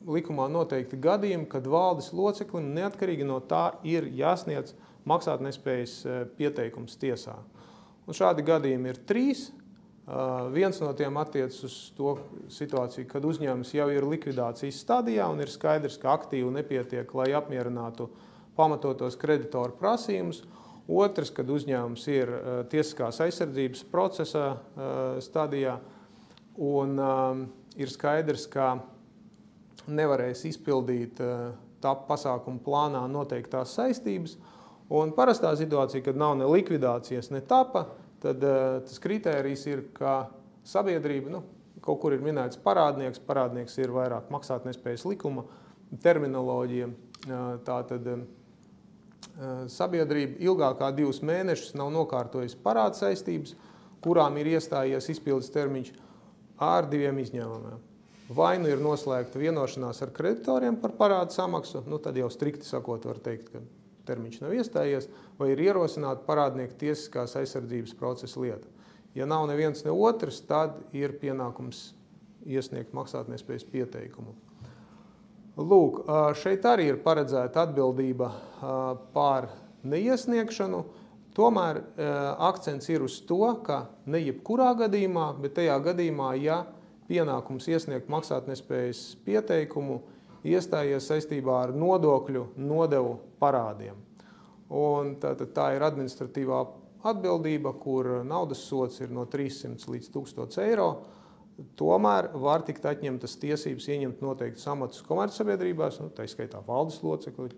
likumā noteikti gadījumi, kad valdes loceklim neatkarīgi no tā ir jāsniedz maksātnespējas pieteikums tiesā. Un šādi gadījumi ir 3. Viens no tiem attiecas uz to situāciju, kad uzņēmums jau ir likvidācijas stadijā un ir skaidrs, ka aktīvu nepietiek, lai apmierinātu pamatotos kreditoru prasījumus. Otrs, kad uzņēmums ir tiesiskās aizsardzības procesa stadijā un ir skaidrs, ka nevarēs izpildīt TAP pasākumu plānā noteiktās saistības. Un parastā situācija, kad nav ne likvidācijas, ne TAPa, tad tas kritērijs ir, ka sabiedrība, kaut kur ir minēts parādnieks, parādnieks ir vairāk maksātnespējas likuma terminoloģija, tātad sabiedrība ilgākā 2 mēnešus nav nokārtojusi parāda saistības, kurām ir iestājies izpildes termiņš ar 2 izņēmumiem. Vai nu ir noslēgta vienošanās ar kreditoriem par parādu samaksu, tad jau strikti sakot var teikt, ka termiņš nav iestājies, vai ir ierosināta parādnieka tiesiskās aizsardzības procesa lieta. Ja nav neviens ne otrs, tad ir pienākums iesniegt maksātnespējas pieteikumu. Lūk, šeit arī ir paredzēta atbildība par neiesniegšanu, tomēr akcents ir uz to, ka ne jebkurā gadījumā, bet tajā gadījumā, ja pienākums iesniegt maksātnespējas pieteikumu iestājies saistībā ar nodokļu nodevu parādiem. Un tā ir administratīvā atbildība, kur naudas sods ir no 300 līdz 1000 eiro, tomēr var tikt atņemtas tiesības ieņemt noteiktus amatus komercsabiedrībās, tā izskaitā valdes locekļu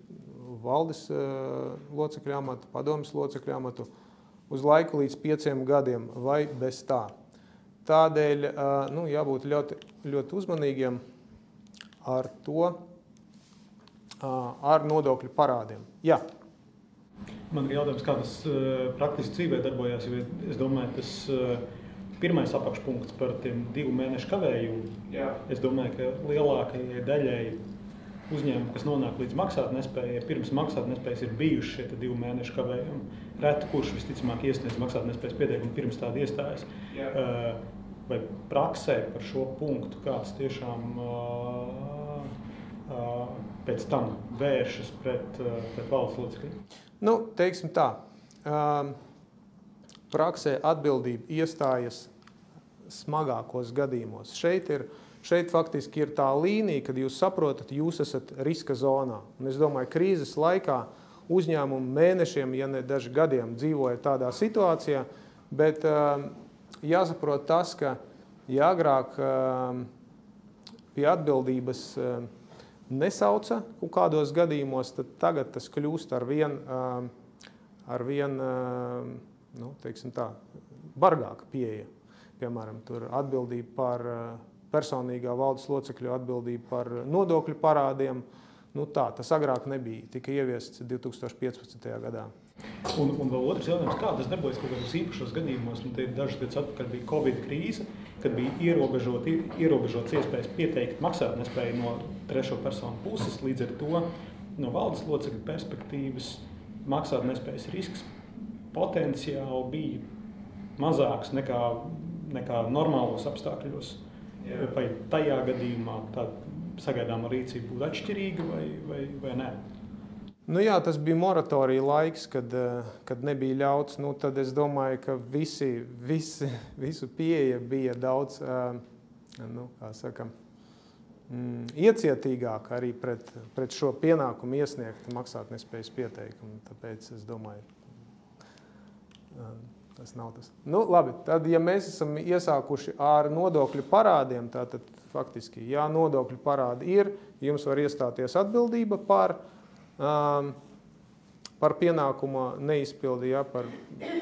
amatu, padomes locekļu amatu, uz laiku līdz 5 gadiem vai bez tā. Tādēļ jābūt ļoti uzmanīgiem ar to, ar nodokļu parādiem. Jā. Man ir jautājums, kā tas praktiski dzīvē darbojās, jo es domāju, tas pirmais apakšpunkts par tiem 2 mēnešu kavējumu. Jā. Es domāju, ka lielākajai daļai uzņēmumu, kas nonāk līdz maksātnespējai, pirms maksātnespējas ir bijuši šie 2 mēnešu kavējumi. Reti, kurš visticamāk iesniedz maksātnespējas pieteikumu pirms tāda iestājas. Vai praksē par šo punktu kāds tiešām pēc tam vēršas pret valdes locekļiem? Teiksim tā. Praksē atbildība iestājas smagākos gadījumos. Šeit faktiski ir tā līnija, kad jūs saprotat, jūs esat riska zonā. Un es domāju, krīzes laikā uzņēmumi mēnešiem, ja ne daži gadiem dzīvoja tādā situācijā, bet jāsaprot tas, ka ja agrāk pie atbildības nesauca kaut kādos gadījumos, tad tagad tas kļūst ar vien teiksim tā, bargāka pieeja. Piemēram, tur atbildība par personīgā valdes locekļu atbildību par nodokļu parādiem. Tas agrāk nebija, tika ieviests 2015. gadā. Un vēl otrs jautājums, kā tas darbojas kaut kādos īpašos gadījumos? Dažas gadus atpakaļ bija Covid krīze, kad bija ierobežots iespējas pieteikt maksātnespēju no trešo personu puses. Līdz ar to no valdes locekļu perspektīvas maksātnespējas risks potenciāli bija mazāks nekā normālos apstākļos. Vai tajā gadījumā tāda sagaidāma rīcība būtu atšķirīga vai nē? Tas bija moratorija laiks, kad nebija ļauts. Tad es domāju, ka visu pieeja bija daudz iecietīgāka arī pret šo pienākumu iesniegt maksātnespējas pieteikumu. Tāpēc es domāju, tas nav tas. Labi, tad, ja mēs esam iesākuši ar nodokļu parādiem, tātad faktiski, ja nodokļu parādi ir, jums var iestāties atbildība par pienākumu neizpildi, par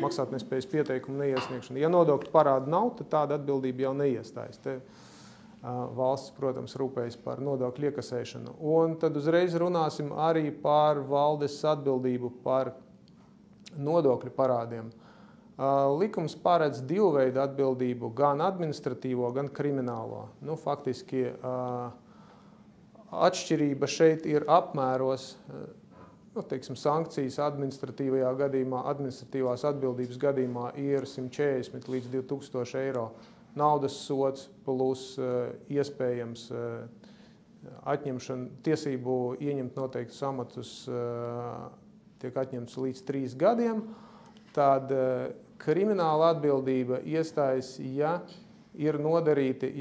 maksātnespējas pieteikumu neiesniegšanu. Ja nodokļu parādi nav, tad tāda atbildība jau neiestājas. Te valsts, protams, rūpējas par nodokļu iekasēšanu. Un tad uzreiz runāsim arī par valdes atbildību par nodokļu parādiem. Likums paredz 2 veidu atbildību, gan administratīvo, gan kriminālo. Faktiski atšķirība šeit ir apmēros, teiksim, sankcijas administratīvajā gadījumā, administratīvās atbildības gadījumā ir 140 līdz 2000 eiro naudas sods plus iespējams atņemšana, tiesību ieņemt noteiktus amatus tiek atņemts līdz 3 gadiem. Tad krimināla atbildība iestājas, ja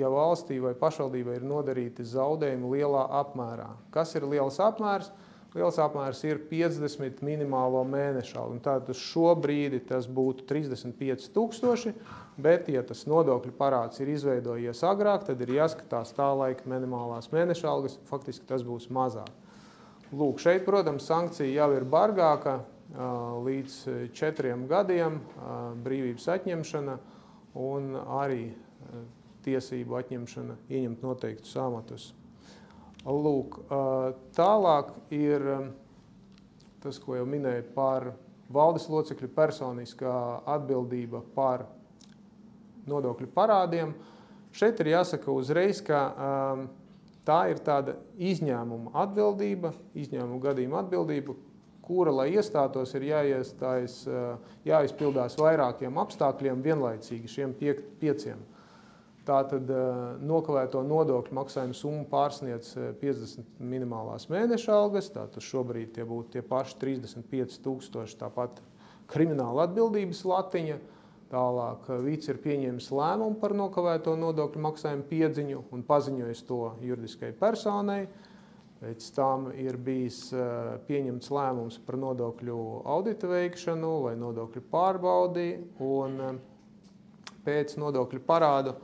valstī vai pašvaldībai ir nodarīti zaudējumi lielā apmērā. Kas ir liels apmērs? Liels apmērs ir 50 minimālo mēnešu algu. Tātad uz šo brīdi tas būtu 35 000, bet, ja tas nodokļu parāds ir izveidojies agrāk, tad ir jāskatās tā laika minimālās mēnešu algas, faktiski tas būs mazāk. Lūk, šeit, protams, sankcija jau ir bargāka, līdz 4 gadiem brīvības atņemšana un arī tiesību atņemšana ieņemt noteiktus amatus. Lūk, tālāk ir tas, ko jau minēju par valdes locekļu personiskā atbildība par nodokļu parādiem. Šeit ir jāsaka uzreiz, ka tā ir tāda izņēmuma atbildība, izņēmuma gadījuma atbildība, kura, lai iestātos, ir jāizpildās vairākiem apstākļiem vienlaicīgi, šiem 5. Tātad nokavēto nodokļu maksājumu summu pārsniedz 50 minimālās mēneša algas, tātad šobrīd tie būtu tie paši 35 000, tāpat krimināla atbildības latiņa. Tālāk Vīts ir pieņēmis lēmumu par nokavēto nodokļu maksājumu piedziņu un paziņojis to juridiskai personai. Pēc tam ir bijis pieņemts lēmums par nodokļu audita veikšanu vai nodokļu pārbaudi, un pēc nodokļu parādu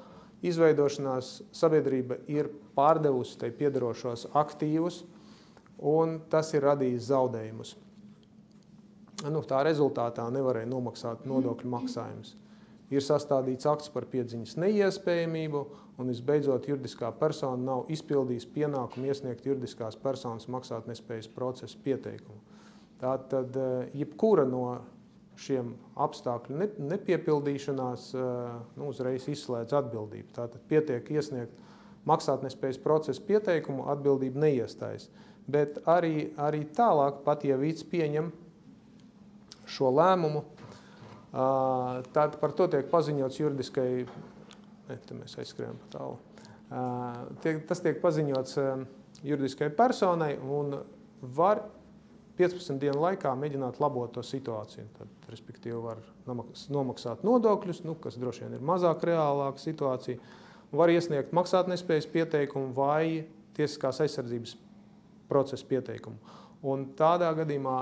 izveidošanās sabiedrība ir pārdevusi tai piedarošos aktīvus, un tas ir radījis zaudējumus. Tā rezultātā nevarēja nomaksāt nodokļu maksājumus. Ir sastādīts akts par piedziņas neiespējamību, un visbeidzot juridiskā persona nav izpildījusi pienākumu iesniegt juridiskās personas maksātnespējas procesa pieteikumu. Tātad jebkura no šiem apstākļu nepiepildīšanās uzreiz izslēdz atbildību. Tātad pietiek iesniegt maksātnespējas procesa pieteikumu, atbildība neiestājas. Bet arī tālāk, pat ja vīds pieņem šo lēmumu, tad par to tiek paziņots juridiskai, mēs aizskrējam pa tālu, tas tiek paziņots juridiskai personai un var 15 dienu laikā mēģināt labot to situāciju. Tad, respektīvi, var nomaksāt nodokļus, kas droši vien ir mazāk reālāka situācija, var iesniegt maksātnespējas pieteikumu vai tiesiskās aizsardzības procesa pieteikumu. Un tādā gadījumā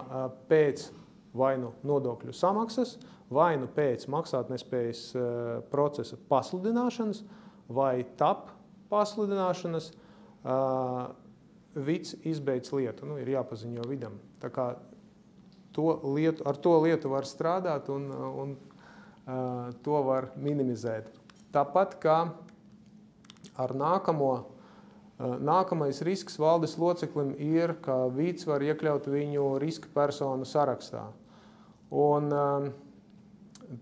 pēc vai nu nodokļu samaksas, vai nu pēc maksātnespējas procesa pasludināšanas, vai TAP pasludināšanas, vids izbeidz lietu, ir jāpaziņo vidam. Tā kā ar to lietu var strādāt un to var minimizēt. Tāpat kā ar nākamais risks valdes loceklim ir, ka vids var iekļaut viņu riska personu sarakstā. Un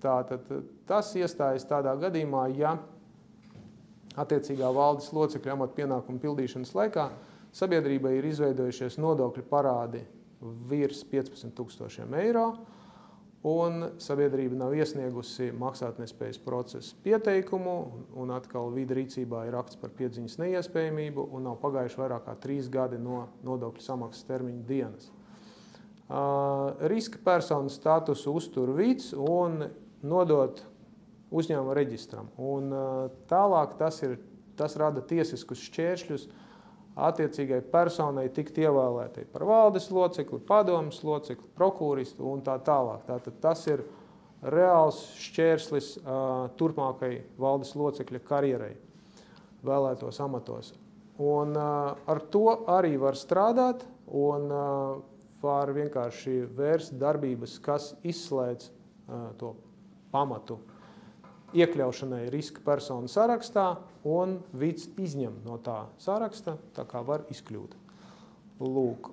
tātad tas iestājas tādā gadījumā, ja attiecīgā valdes locekļa amata pienākumu pildīšanas laikā sabiedrībai ir izveidojušies nodokļu parādi virs 15 000 eiro, un sabiedrība nav iesniegusi maksātnespējas procesa pieteikumu, un atkal vida rīcībā ir akts par piedziņas neiespējamību, un nav pagājuši vairāk kā 3 gadi no nodokļu samaksas termiņa dienas. Riska personas statusu uztur vids un nodot uzņēmuma reģistram. Un tālāk tas rada tiesiskus šķēršļus attiecīgai personai tikt ievēlētai par valdes locekli, padomes locekli, prokurīstu un tā tālāk. Tātad tas ir reāls šķērslis turpmākai valdes locekļa karjerai vēlētos amatos. Un ar to arī var strādāt un var vienkārši vērst darbības, kas izslēdz to pamatu iekļaušanai riska personu sarakstā, un vids izņem no tā saraksta, tā kā var izkļūt. Lūk,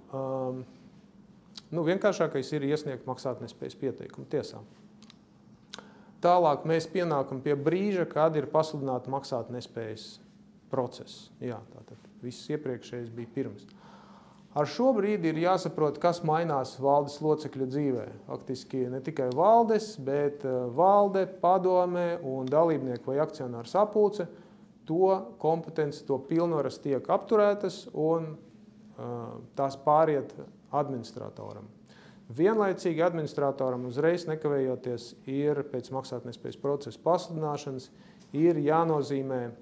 vienkāršākais ir iesniegt maksātnespējas pieteikumu tiesā. Tālāk mēs pienākam pie brīža, kad ir pasludināta maksātnespējas process. Jā, tātad viss iepriekšējais bija pirms. Ar šo brīdi ir jāsaprot, kas mainās valdes locekļa dzīvē. Faktiski ne tikai valdes, bet valde, padome un dalībnieku vai akcionāru sapulce, to kompetence, to pilnvaras tiek apturētas un tās pāriet administratoram. Vienlaicīgi administratoram uzreiz nekavējoties ir pēc maksātnespējas procesa pasludināšanas ir jānozīmē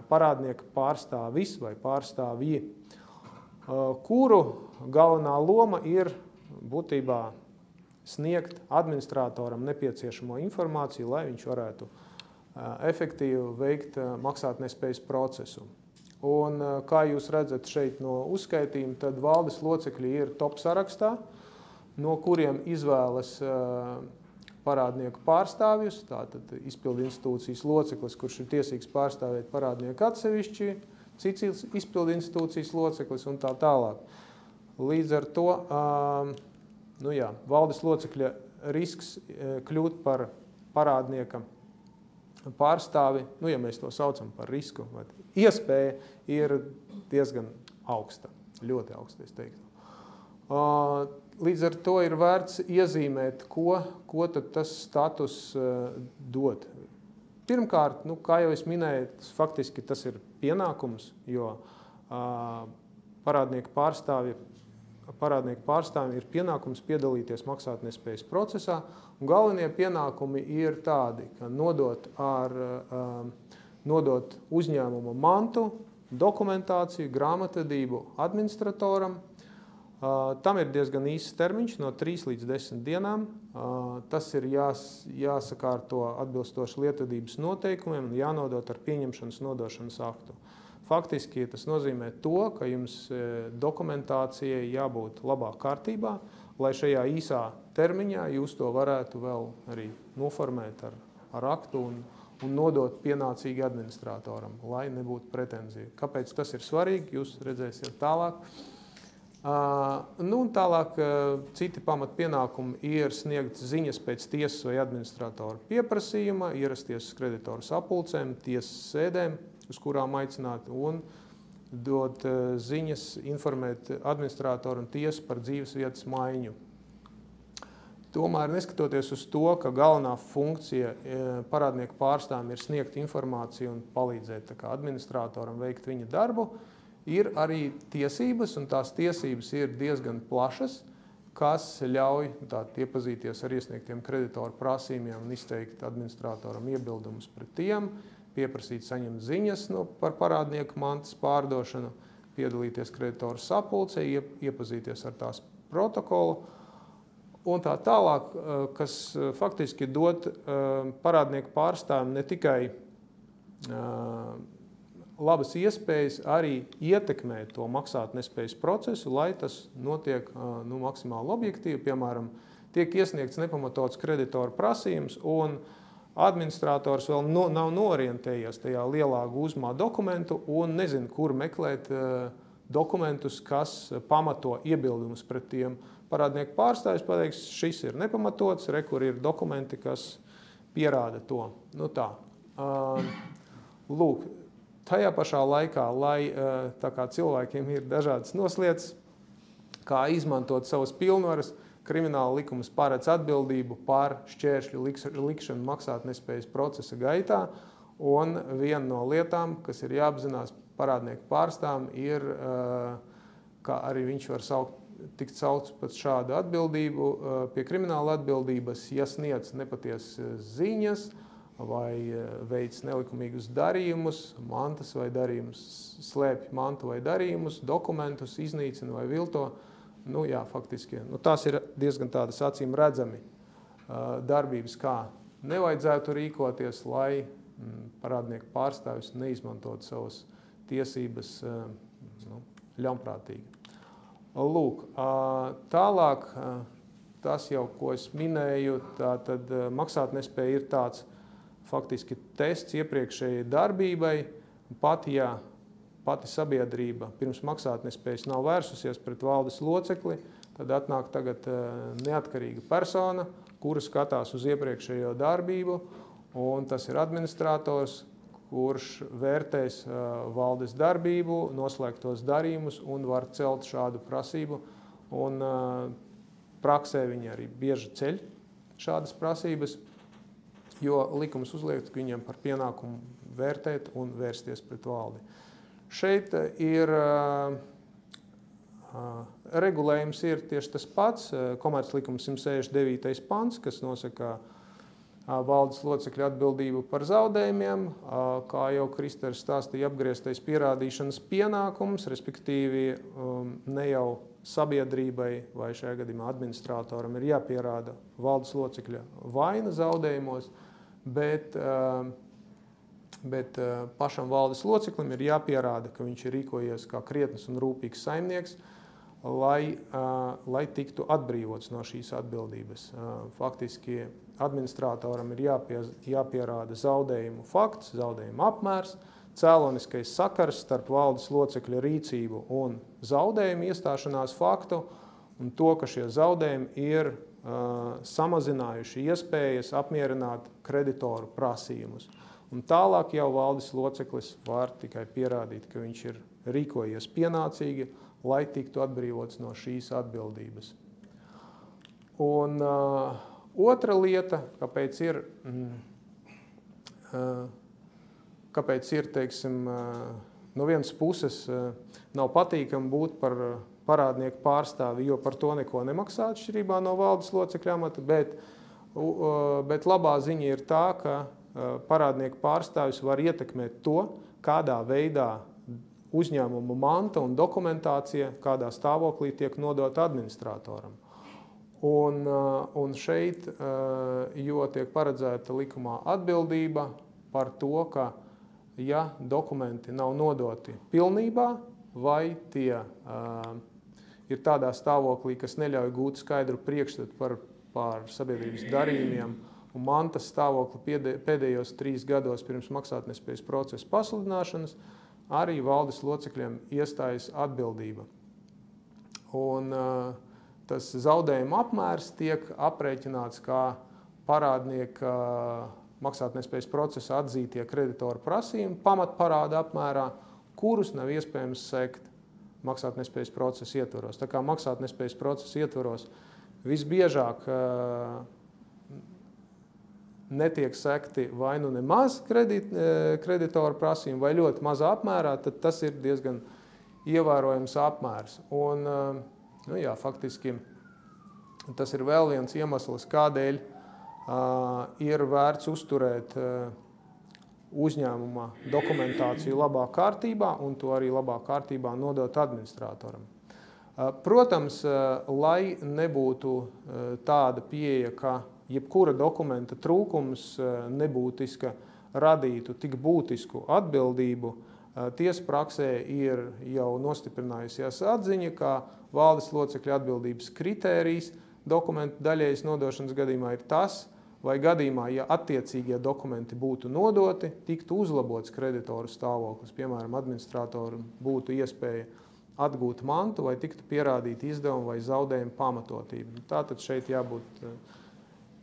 parādnieka pārstāvis vai pārstāvji, kuru galvenā loma ir būtībā sniegt administratoram nepieciešamo informāciju, lai viņš varētu efektīvi veikt maksātnespējas procesu. Un, kā jūs redzat šeit no uzskaitījuma, tad valdes locekļi ir top sarakstā, no kuriem izvēlas parādnieku pārstāvjus, tātad izpildu institūcijas loceklis, kurš ir tiesīgs pārstāvēt parādnieku atsevišķi, cits izpildu institūcijas loceklis un tā tālāk. Līdz ar to valdes locekļa risks kļūt par parādnieka pārstāvi, ja mēs to saucam par risku, iespēja ir diezgan augsta, ļoti augsta, es teiktu. Līdz ar to ir vērts iezīmēt, ko tad tas status dod. Pirmkārt, kā jau es minēju, faktiski tas ir pienākums, jo parādnieku pārstāvjiem ir pienākums piedalīties maksātnespējas procesā. Un galvenie pienākumi ir tādi, ka nodot uzņēmuma mantu dokumentāciju, grāmatvedību administratoram. Tam ir diezgan īsts termiņš, no 3 līdz 10 dienām. Tas ir jāsakārto atbilstoši lietvedības noteikumiem un jānodot ar pieņemšanas nodošanas aktu. Faktiski tas nozīmē to, ka jums dokumentācijai jābūt labā kārtībā, lai šajā īsā termiņā jūs to varētu vēl arī noformēt ar aktu un nodot pienācīgi administratoram, lai nebūtu pretenzija. Kāpēc tas ir svarīgi, jūs redzēsiet tālāk. Un tālāk citi pamatpienākumi ir sniegt ziņas pēc tiesas vai administratora pieprasījuma, ierasties uz kreditoru sapulcēm, tiesas sēdēm, uz kurām aicināt, un dot ziņas, informēt administratoru un tiesu par dzīves vietas maiņu. Tomēr, neskatoties uz to, ka galvenā funkcija parādnieku pārstāvjiem ir sniegt informāciju un palīdzēt administratoram veikt viņa darbu, ir arī tiesības, un tās tiesības ir diezgan plašas, kas ļauj iepazīties ar iesniegtiem kreditoru prasījumiem un izteikt administratoram iebildumus pret tiem, pieprasīt saņemt ziņas par parādnieku mantas pārdošanu, piedalīties kreditoru sapulcē, iepazīties ar tās protokolu un tā tālāk, kas faktiski dod parādnieku pārstāvjiem ne tikai labas iespējas arī ietekmēt to maksātnespējas procesu, lai tas notiek maksimāli objektīvi. Piemēram, tiek iesniegts nepamatots kreditoru prasījums un administrators vēl nav norientējies tajā lielā gūzmā dokumentu un nezin, kur meklēt dokumentus, kas pamato iebildumus pret tiem. Parādnieku pārstāvis pateiks, šis ir nepamatots, kur ir dokumenti, kas pierāda to. Lūk, tajā pašā laikā, lai tā kā cilvēkiem ir dažādas noslietas, kā izmantot savas pilnvaras, Krimināla likums paredz atbildību par šķēršļu likšanu maksātnespējas procesa gaitā, un viena no lietām, kas ir jāapzinās parādnieku pārstāvjiem, ir, ka arī viņš var tikt saukts pēc šādu atbildību pie krimināla atbildības, ja sniedz nepatiesas ziņas vai veic nelikumīgus darījumus, mantas vai darījumus, slēpj mantu vai darījumus, dokumentus, iznīcina vai vilto. Faktiski. Tās ir diezgan tādas acīm redzami darbības, kā nevajadzētu rīkoties, lai parādnieku pārstāvis neizmantot savas tiesības ļaunprātīgi. Lūk, tālāk, tas jau, ko es minēju, tad maksātnespēja ir tāds faktiski tests iepriekšējai darbībai, pati sabiedrība pirms maksātnespējas nav vērsusies pret valdes locekli, tad atnāk tagad neatkarīga persona, kura skatās uz iepriekšējo darbību, un tas ir administrators, kurš vērtēs valdes darbību, noslēgtos darījumus un var celt šādu prasību. Un praksē viņi arī bieži ceļ šādas prasības, jo likums uzliek viņiem par pienākumu vērtēt un vērsties pret valdi. Šeit ir regulējums ir tieši tas pats, komerclikums 169. pants, kas nosaka valdes locekļu atbildību par zaudējumiem, kā jau Kristers stāstīja, apgrieztais pierādīšanas pienākums, respektīvi ne jau sabiedrībai vai šajā gadījumā administratoram ir jāpierāda valdes locekļa vaina zaudējumos, bet pašam valdes loceklim ir jāpierāda, ka viņš ir rīkojies kā krietns un rūpīgs saimnieks, lai tiktu atbrīvots no šīs atbildības. Faktiski administratoram ir jāpierāda zaudējumu fakts, zaudējumu apmērs, cēloniskais sakars starp valdes locekļa rīcību un zaudējumu iestāšanās faktu, un to, ka šie zaudējumi ir samazinājuši iespējas apmierināt kreditoru prasījumus. Un tālāk jau valdes loceklis var tikai pierādīt, ka viņš ir rīkojies pienācīgi, lai tiktu atbrīvots no šīs atbildības. Un otra lieta, kāpēc ir, teiksim, no vienas puses nav patīkami būt par parādnieku pārstāvi, jo par to neko nemaksā atšķirībā no valdes locekļa amata, bet labā ziņa ir tā, ka parādnieku pārstāvis var ietekmēt to, kādā veidā uzņēmuma manta un dokumentācija, kādā stāvoklī tiek nodota administratoram. Un šeit, jo tiek paredzēta likumā atbildība par to, ka, ja dokumenti nav nodoti pilnībā, vai tie ir tādā stāvoklī, kas neļauj gūt skaidru priekšstatu par sabiedrības darījumiem, un mantas stāvokli pēdējos 3 gados pirms maksātnespējas procesa pasludināšanas, arī valdes locekļiem iestājas atbildība. Un tas zaudējuma apmērs tiek aprēķināts kā parādnieka maksātnespējas procesa atzītie kreditoru prasījumi pamatparāda apmērā, kurus nav iespējams sekt maksātnespējas procesa ietvaros. Tā kā maksātnespējas procesa ietvaros visbiežāk netiek sekti vai nu nemaz kreditoru prasījumi vai ļoti mazā apmērā, tad tas ir diezgan ievērojams apmērs. Un, faktiski tas ir vēl viens iemesls, kādēļ ir vērts uzturēt uzņēmuma dokumentāciju labā kārtībā un to arī labā kārtībā nodot administratoram. Protams, lai nebūtu tāda pieeja, ka jebkura dokumenta trūkums nebūtiska radītu tik būtisku atbildību, tiesa praksē ir jau nostiprinājusies atziņa, ka valdes locekļu atbildības kritērijs dokumentu daļējas nodošanas gadījumā ir tas, vai gadījumā, ja attiecīgie dokumenti būtu nodoti, tiktu uzlabots kreditoru stāvoklis, piemēram, administratoram būtu iespēja atgūt mantu vai tiktu pierādīti izdevumi vai zaudējumi pamatotību. Tātad šeit jābūt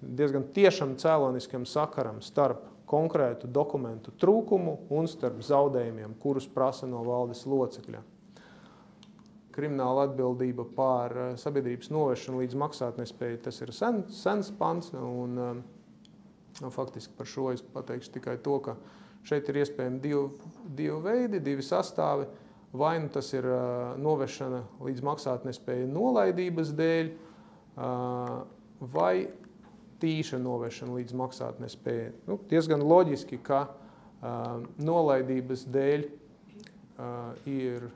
diezgan tiešam cēloniskam sakaram starp konkrētu dokumentu trūkumu un starp zaudējumiem, kurus prasa no valdes locekļa. Krimināla atbildība par sabiedrības novešanu līdz maksātnespēju, tas ir sens pants, un faktiski par šo es pateikšu tikai to, ka šeit ir iespējami divi veidi, 2 sastāvi. Vai nu tas ir novešana līdz maksātnespēju nolaidības dēļ, vai tīša novešana līdz maksātnespēju. Diezgan loģiski, ka nolaidības dēļ ir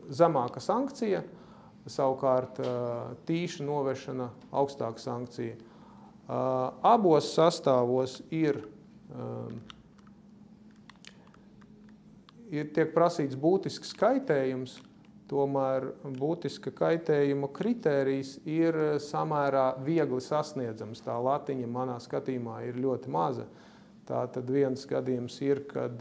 zemāka sankcija, savukārt tīša novešana augstāka sankcija. Abos sastāvos tiek prasīts būtisks kaitējums, tomēr būtiska kaitējuma kritērijs ir samērā viegli sasniedzams. Tā latiņa manā skatījumā ir ļoti maza. Tātad viens gadījums ir, kad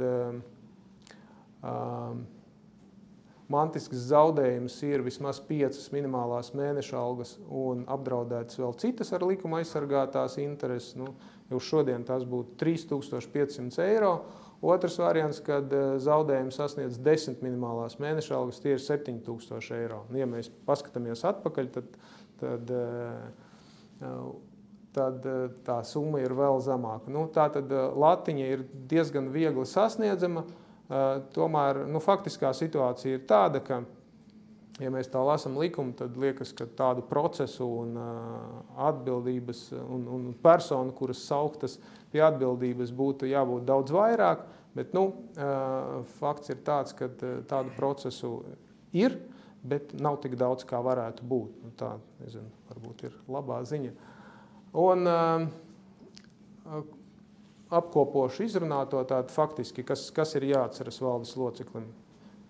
mantisks zaudējums ir vismaz 5 minimālās mēneša algas un apdraudētas vēl citas ar likuma aizsargātās intereses. Jau šodien tas būtu 3500 eiro. Otrs variants, kad zaudējums sasniedz 10 minimālās mēneša algas, tie ir 7000 eiro. Ja mēs paskatāmies atpakaļ, tad tā summa ir vēl zemāka. Tātad latiņa ir diezgan viegli sasniedzama. Tomēr faktiskā situācija ir tāda, ka, ja mēs tā lasam likumu, tad liekas, ka tādu procesu un atbildības un personu, kuras sauktas pie atbildības, būtu jābūt daudz vairāk, bet fakts ir tāds, ka tādu procesu ir, bet nav tik daudz, kā varētu būt. Tā, nezinu, varbūt ir labā ziņa. Un apkopošu izrunāto tādu faktiski, kas ir jāatceras valdes loceklim.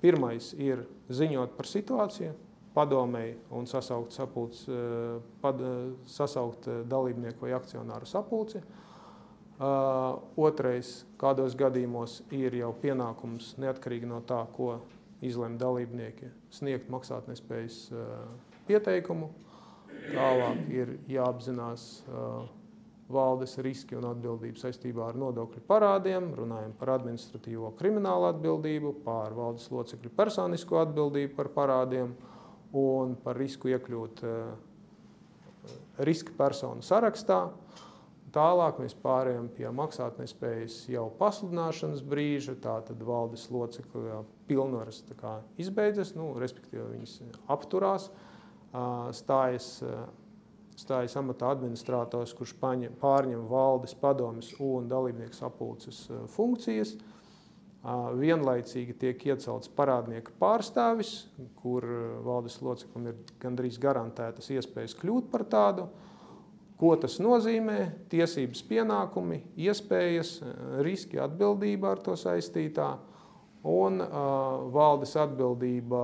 Pirmais ir ziņot par situāciju, padomēji un sasaukt dalībnieku vai akcionāru sapulci. Otrais, kādos gadījumos ir jau pienākums neatkarīgi no tā, ko izlem dalībnieki, sniegt maksātnespējas pieteikumu. Tālāk ir jāapzinās valdes riski un atbildību saistībā ar nodokļu parādiem, runājam par administratīvo kriminālu atbildību, par valdes locekļu personisko atbildību par parādiem un par risku iekļūt riska personu sarakstā. Tālāk mēs pārējām pie maksātnespējas jau pasludināšanas brīža, tātad valdes locekļu pilnvaras izbeidzas, respektīvi viņas apturās, stājas amatā administrators, kurš pārņem valdes padomes un dalībnieku sapulces funkcijas. Vienlaicīgi tiek iecelts parādnieka pārstāvis, kur valdes loceklim ir gandrīz garantētas iespējas kļūt par tādu. Ko tas nozīmē? Tiesības, pienākumi, iespējas, riski, atbildība ar to saistītā un valdes atbildība,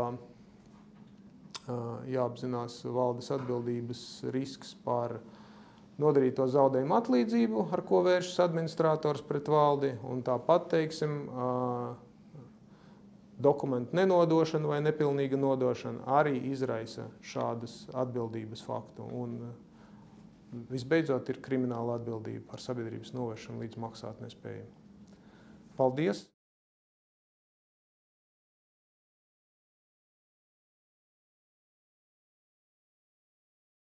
jāapzinās valdes atbildības risks par nodarīto zaudējumu atlīdzību, ar ko vēršas administrators pret valdi, un tāpat, teiksim, dokumentu nenodošana vai nepilnīga nodošana arī izraisa šādas atbildības faktu. Un visbeidzot ir krimināla atbildība par sabiedrības novēršanu līdz maksātnespējai. Paldies!